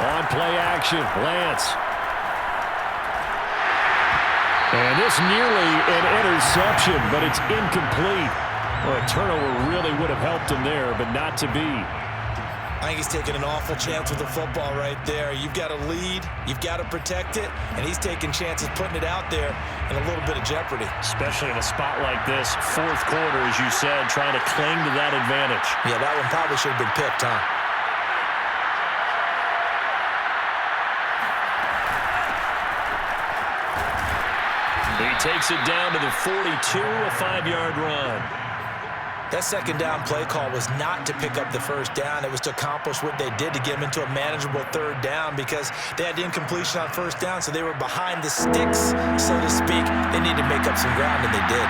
On play action, Lance. And this nearly an interception, but it's incomplete. Well, a turnover really would have helped him there, but not to be. I think he's taking an awful chance with the football right there. You've got to lead, you've got to protect it, and he's taking chances putting it out there in a little bit of jeopardy. Especially in a spot like this, fourth quarter, as you said, trying to cling to that advantage. Yeah, that one probably should have been picked, huh? He takes it down to the 42, a 5-yard run. That second down play call was not to pick up the first down. It was to accomplish what they did to get them into a manageable third down because they had the incompletion on first down, so they were behind the sticks, so to speak. They needed to make up some ground, and they did.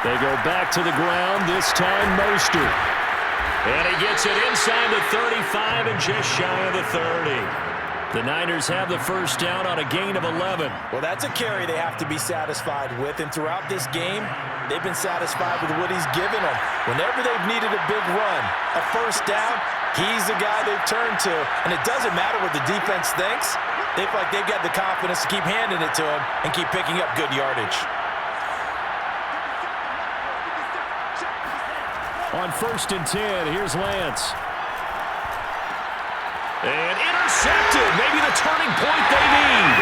They go back to the ground, this time Mostert. And he gets it inside the 35 and just shy of the 30. The Niners have the first down on a gain of 11. Well, that's a carry they have to be satisfied with, and throughout this game, they've been satisfied with what he's given them. Whenever they've needed a big run, a first down, he's the guy they've turned to. And it doesn't matter what the defense thinks. They feel like they've got the confidence to keep handing it to him and keep picking up good yardage. On 1st and 10, here's Lance. And intercepted. Maybe the turning point they need.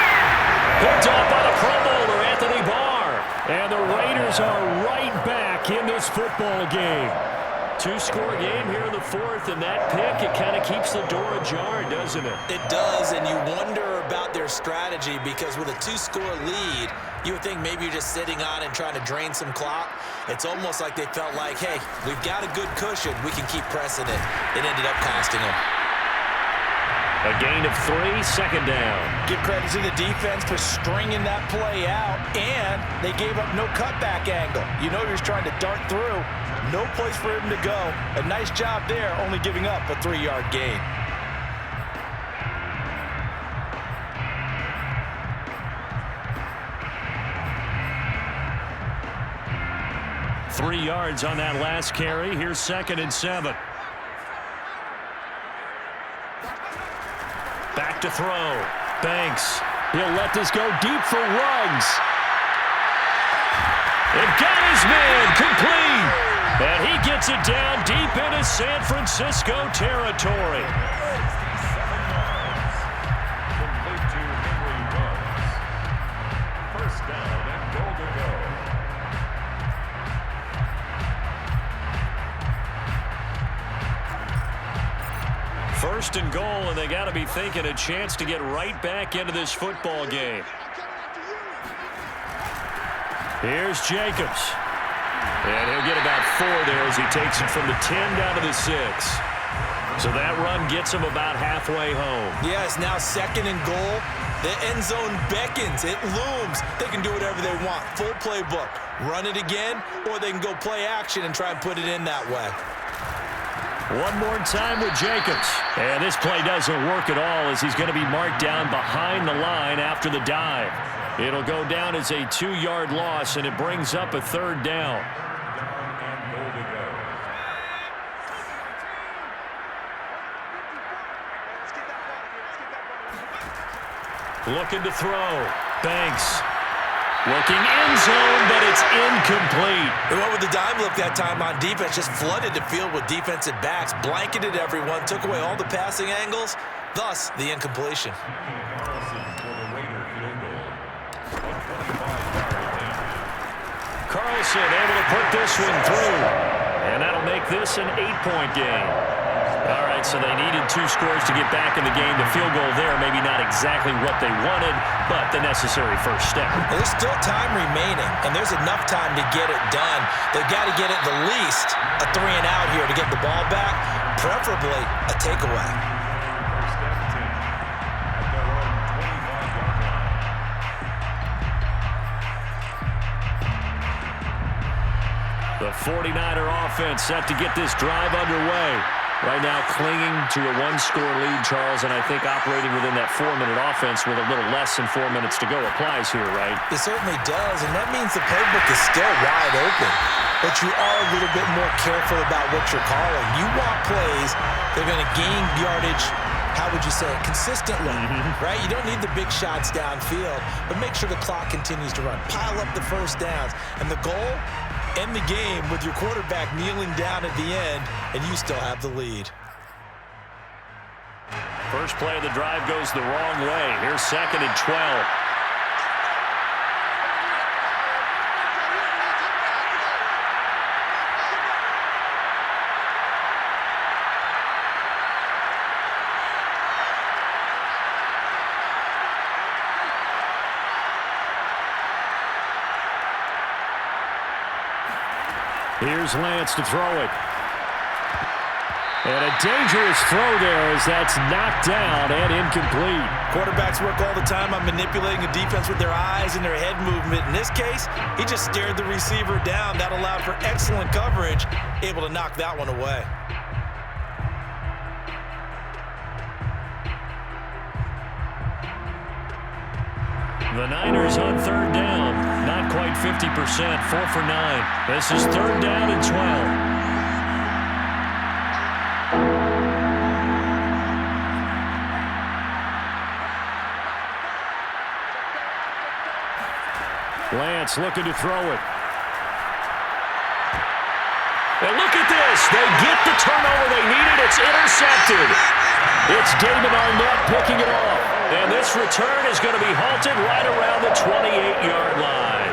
Picked up by the Pro Bowler, Anthony Barr. And the Raiders are right back in this football game. 2-score game here in the fourth, and that pick, it kind of keeps the door ajar, doesn't it? It does, and you wonder about their strategy because with a 2-score lead, you would think maybe you're just sitting on and trying to drain some clock. It's almost like they felt like, hey, we've got a good cushion. We can keep pressing it. It ended up costing them. A gain of 3, second down. Give credit to the defense for stringing that play out, and they gave up no cutback angle. You know you're trying to dart through. No place for him to go. A nice job there, only giving up a 3-yard gain. Three yards on that last carry. Here's 2nd and 7. Back to throw. Banks. He'll let this go deep for Ruggs. It got his man complete. And he gets it down deep into San Francisco territory. Complete to Henry Ruggs. First down and goal to go. First and goal, and they got to be thinking a chance to get right back into this football game. Here's Jacobs. And he'll get about 4 there as he takes it from the 10 down to the 6. So that run gets him about halfway home. Yeah, it's now 2nd and goal. The end zone beckons. It looms. They can do whatever they want. Full playbook. Run it again, or they can go play action and try and put it in that way. One more time with Jacobs. And this play doesn't work at all as he's going to be marked down behind the line after the dive. It'll go down as a 2-yard loss, and it brings up a 3rd down. Looking to throw. Banks. Looking end zone, but it's incomplete. They went with the dime look that time on defense, just flooded the field with defensive backs, blanketed everyone, took away all the passing angles, thus the incompletion. Carlson for the Raider field goal. 125-yard attempt. Carlson able to put this one through. And that'll make this an 8-point game. All right, so they needed 2 scores to get back in the game. The field goal there, maybe not exactly what they wanted, but the necessary first step. Well, there's still time remaining, and there's enough time to get it done. They've got to get at the least a 3 and out here to get the ball back, preferably a takeaway. First and 10 at their own 25-yard line. The 49er offense set to get this drive underway. Right now clinging to a 1-score lead, Charles, and I think operating within that 4-minute offense with a little less than 4 minutes to go applies here, right? It certainly does, and that means the playbook is still wide open. But you are a little bit more careful about what you're calling. You want plays that are going to gain yardage, how would you say it, consistently, right? You don't need the big shots downfield, but make sure the clock continues to run. Pile up the first downs, and the goal, end the game with your quarterback kneeling down at the end, and you still have the lead. First play of the drive goes the wrong way. Here's 2nd and 12. Here's Lance to throw it. And a dangerous throw there as that's knocked down and incomplete. Quarterbacks work all the time on manipulating the defense with their eyes and their head movement. In this case, he just stared the receiver down. That allowed for excellent coverage, able to knock that one away. The Niners on 3rd down. Not quite 50%, 4 for 9. This is 3rd down and 12. Lance looking to throw it. And look at this. They get the turnover they needed. It's intercepted. It's Damon Arnett picking it off. And this return is going to be halted right around the 28-yard line.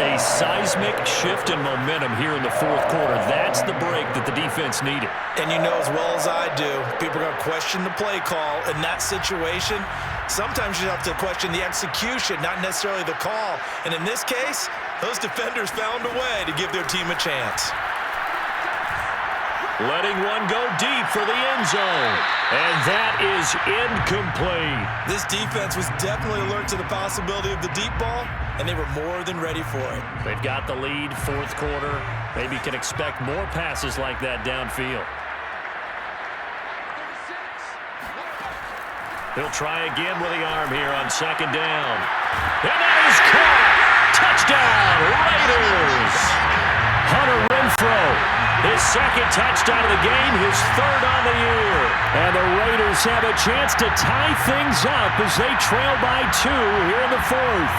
A seismic shift in momentum here in the 4th quarter. That's the break that the defense needed. And you know as well as I do, people are going to question the play call in that situation. Sometimes you have to question the execution, not necessarily the call. And in this case, those defenders found a way to give their team a chance. Letting one go deep for the end zone. And that is incomplete. This defense was definitely alert to the possibility of the deep ball, and they were more than ready for it. They've got the lead, 4th quarter. Maybe can expect more passes like that downfield. He'll try again with the arm here on 2nd down. And that is caught. Touchdown, Raiders. Hunter Renfrow, his 2nd touchdown of the game, his 3rd on the year. And the Raiders have a chance to tie things up as they trail by 2 here in the 4th.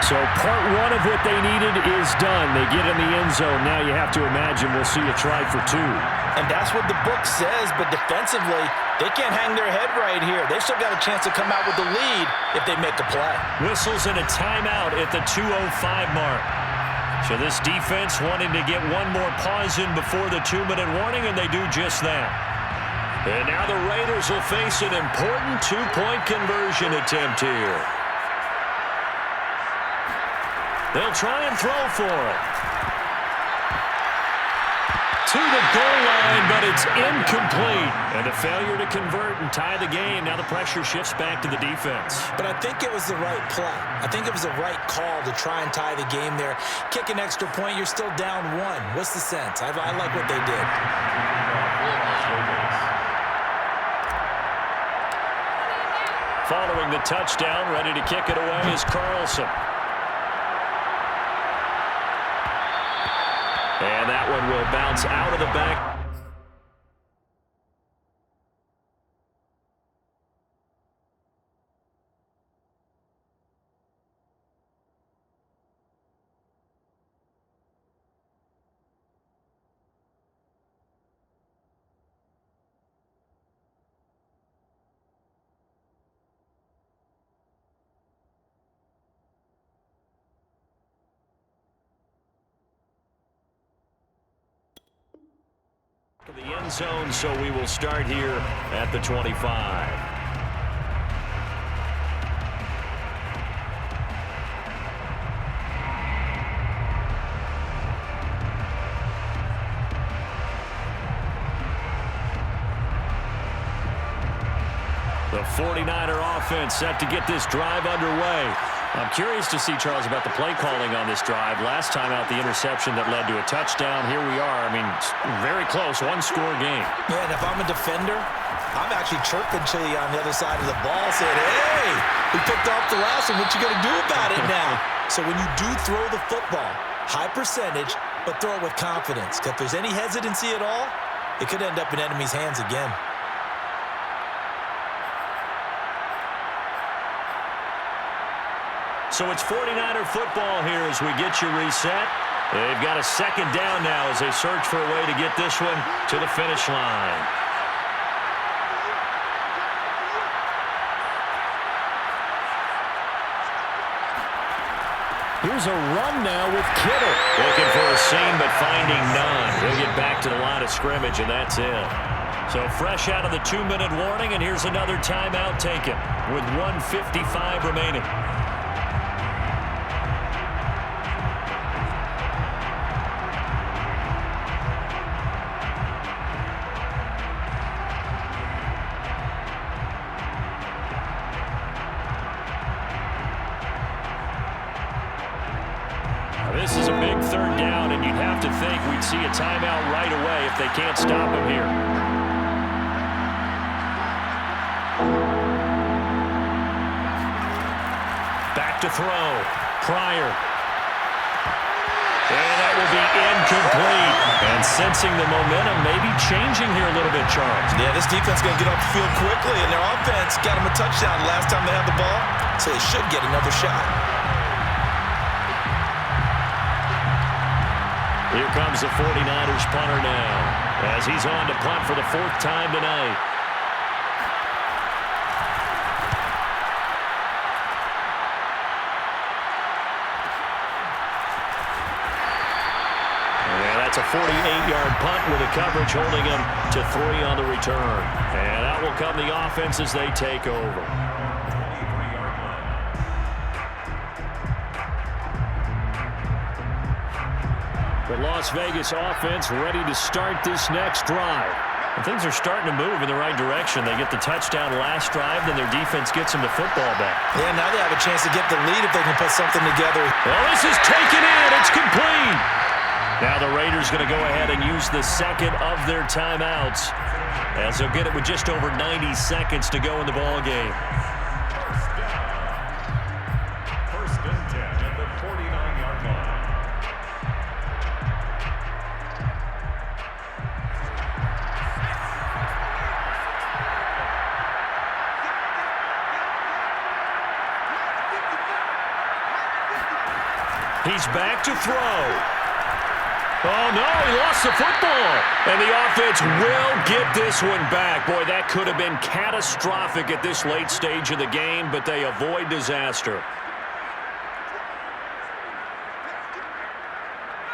So part 1 of what they needed is done. They get in the end zone. Now you have to imagine we'll see a try for 2. And that's what the book says, but defensively, they can't hang their head right here. They've still got a chance to come out with the lead if they make a play. Whistles and a timeout at the 2:05 mark. So this defense wanting to get one more pause in before the 2-minute warning, and they do just that. And now the Raiders will face an important 2-point conversion attempt here. They'll try and throw for it. To the goal line, but it's incomplete. And a failure to convert and tie the game. Now the pressure shifts back to the defense. But I think it was the right play. I think it was the right call to try and tie the game there. Kick an extra point, you're still down 1. What's the sense? I like what they did. Following the touchdown, ready to kick it away is Carlson. And that one will bounce out of the back. The end zone, so we will start here at the 25. The 49er offense set to get this drive underway. I'm curious to see, Charles, about the play calling on this drive. Last time out, the interception that led to a touchdown. Here we are. I mean, very close, one-score game. Yeah, and if I'm a defender, I'm actually chirping Chili on the other side of the ball, saying, hey, we picked off the last one. What you going to do about it now? So when you do throw the football, high percentage, but throw it with confidence. If there's any hesitancy at all, it could end up in enemy's hands again. So it's 49er football here as we get you reset. They've got a second down now as they search for a way to get this one to the finish line. Here's a run now with Kittle. Looking for a seam, but finding none. He'll get back to the line of scrimmage, and that's it. So fresh out of the 2-minute warning, and here's another timeout taken with 1:55 remaining. This is a big third down, and you'd have to think we'd see a timeout right away if they can't stop him here. Back to throw. Pryor. And that will be incomplete. And sensing the momentum maybe changing here a little bit, Charles. Yeah, this defense is going to get off the field quickly, and their offense got them a touchdown last time they had the ball, so they should get another shot. Here comes the 49ers punter now as he's on to punt for the 4th time tonight. And that's a 48-yard punt with the coverage holding him to 3 on the return. And that will come the offense as they take over. The Las Vegas offense ready to start this next drive. And things are starting to move in the right direction. They get the touchdown last drive, then their defense gets them the football back. Yeah, now they have a chance to get the lead if they can put something together. Well, this is taken in. It's complete. Now the Raiders going to go ahead and use the second of their timeouts as they'll get it with just over 90 seconds to go in the ball game. First and 10 at the 49-yard line. He's back to throw. Oh, no, he lost the football. And the offense will get this one back. Boy, that could have been catastrophic at this late stage of the game, but they avoid disaster.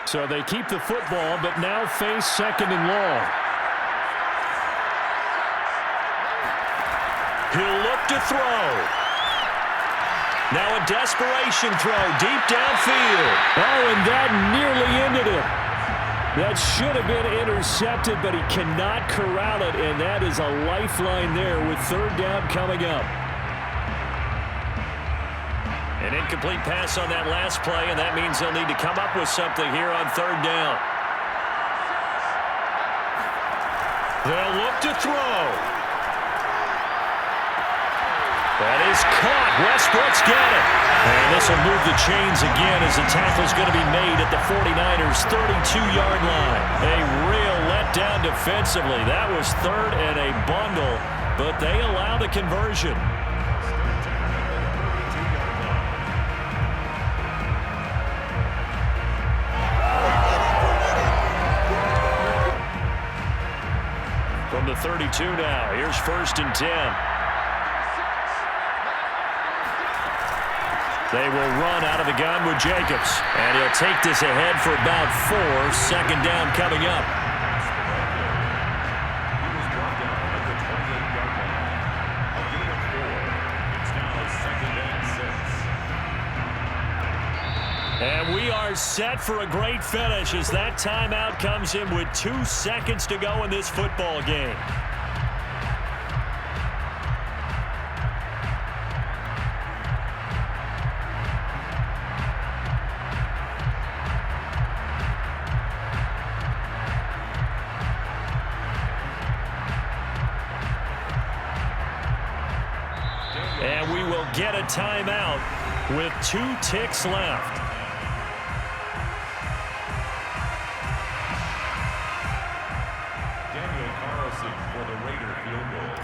So they keep the football, but now face 2nd and long. He'll look to throw. Now a desperation throw deep downfield. Oh, and that nearly ended it. That should have been intercepted, but he cannot corral it, and that is a lifeline there with 3rd down coming up. An incomplete pass on that last play, and that means they'll need to come up with something here on 3rd down. They'll look to throw. That is caught. Westbrook's got it. And this will move the chains again as the tackle's going to be made at the 49ers' 32-yard line. A real letdown defensively. That was 3rd and a bundle, but they allow the conversion. From the 32 now, here's 1st and 10. They will run out of the gun with Jacobs. And he'll take this ahead for about 4. 2nd down coming up. And we are set for a great finish as that timeout comes in with 2 seconds to go in this football game. And we will get a timeout with 2 ticks left. Daniel Carlson for the Raider field goal.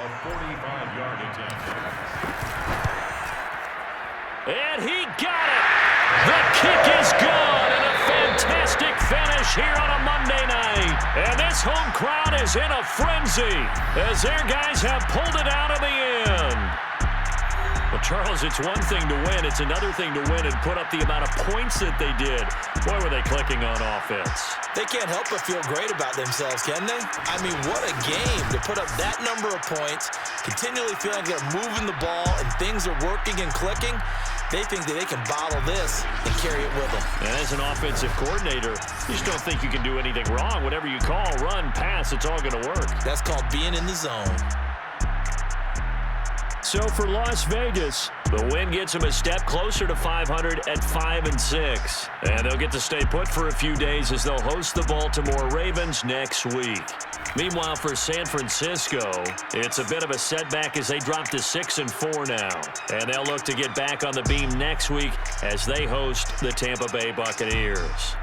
A 45-yard attempt. And he got it. The kick is good, and a fantastic finish here on a Monday night. And this home crowd is in a frenzy as their guys have pulled it out of the end. Well, Charles, it's one thing to win. It's another thing to win and put up the amount of points that they did. Boy, were they clicking on offense. They can't help but feel great about themselves, can they? I mean, what a game to put up that number of points, continually feeling like they're moving the ball and things are working and clicking. They think that they can bottle this and carry it with them. And as an offensive coordinator, you just don't think you can do anything wrong. Whatever you call, run, pass, it's all going to work. That's called being in the zone. So for Las Vegas, the win gets them a step closer to 500 at 5-6. And they'll get to stay put for a few days as they'll host the Baltimore Ravens next week. Meanwhile, for San Francisco, it's a bit of a setback as they drop to 6-4 now. And they'll look to get back on the beam next week as they host the Tampa Bay Buccaneers.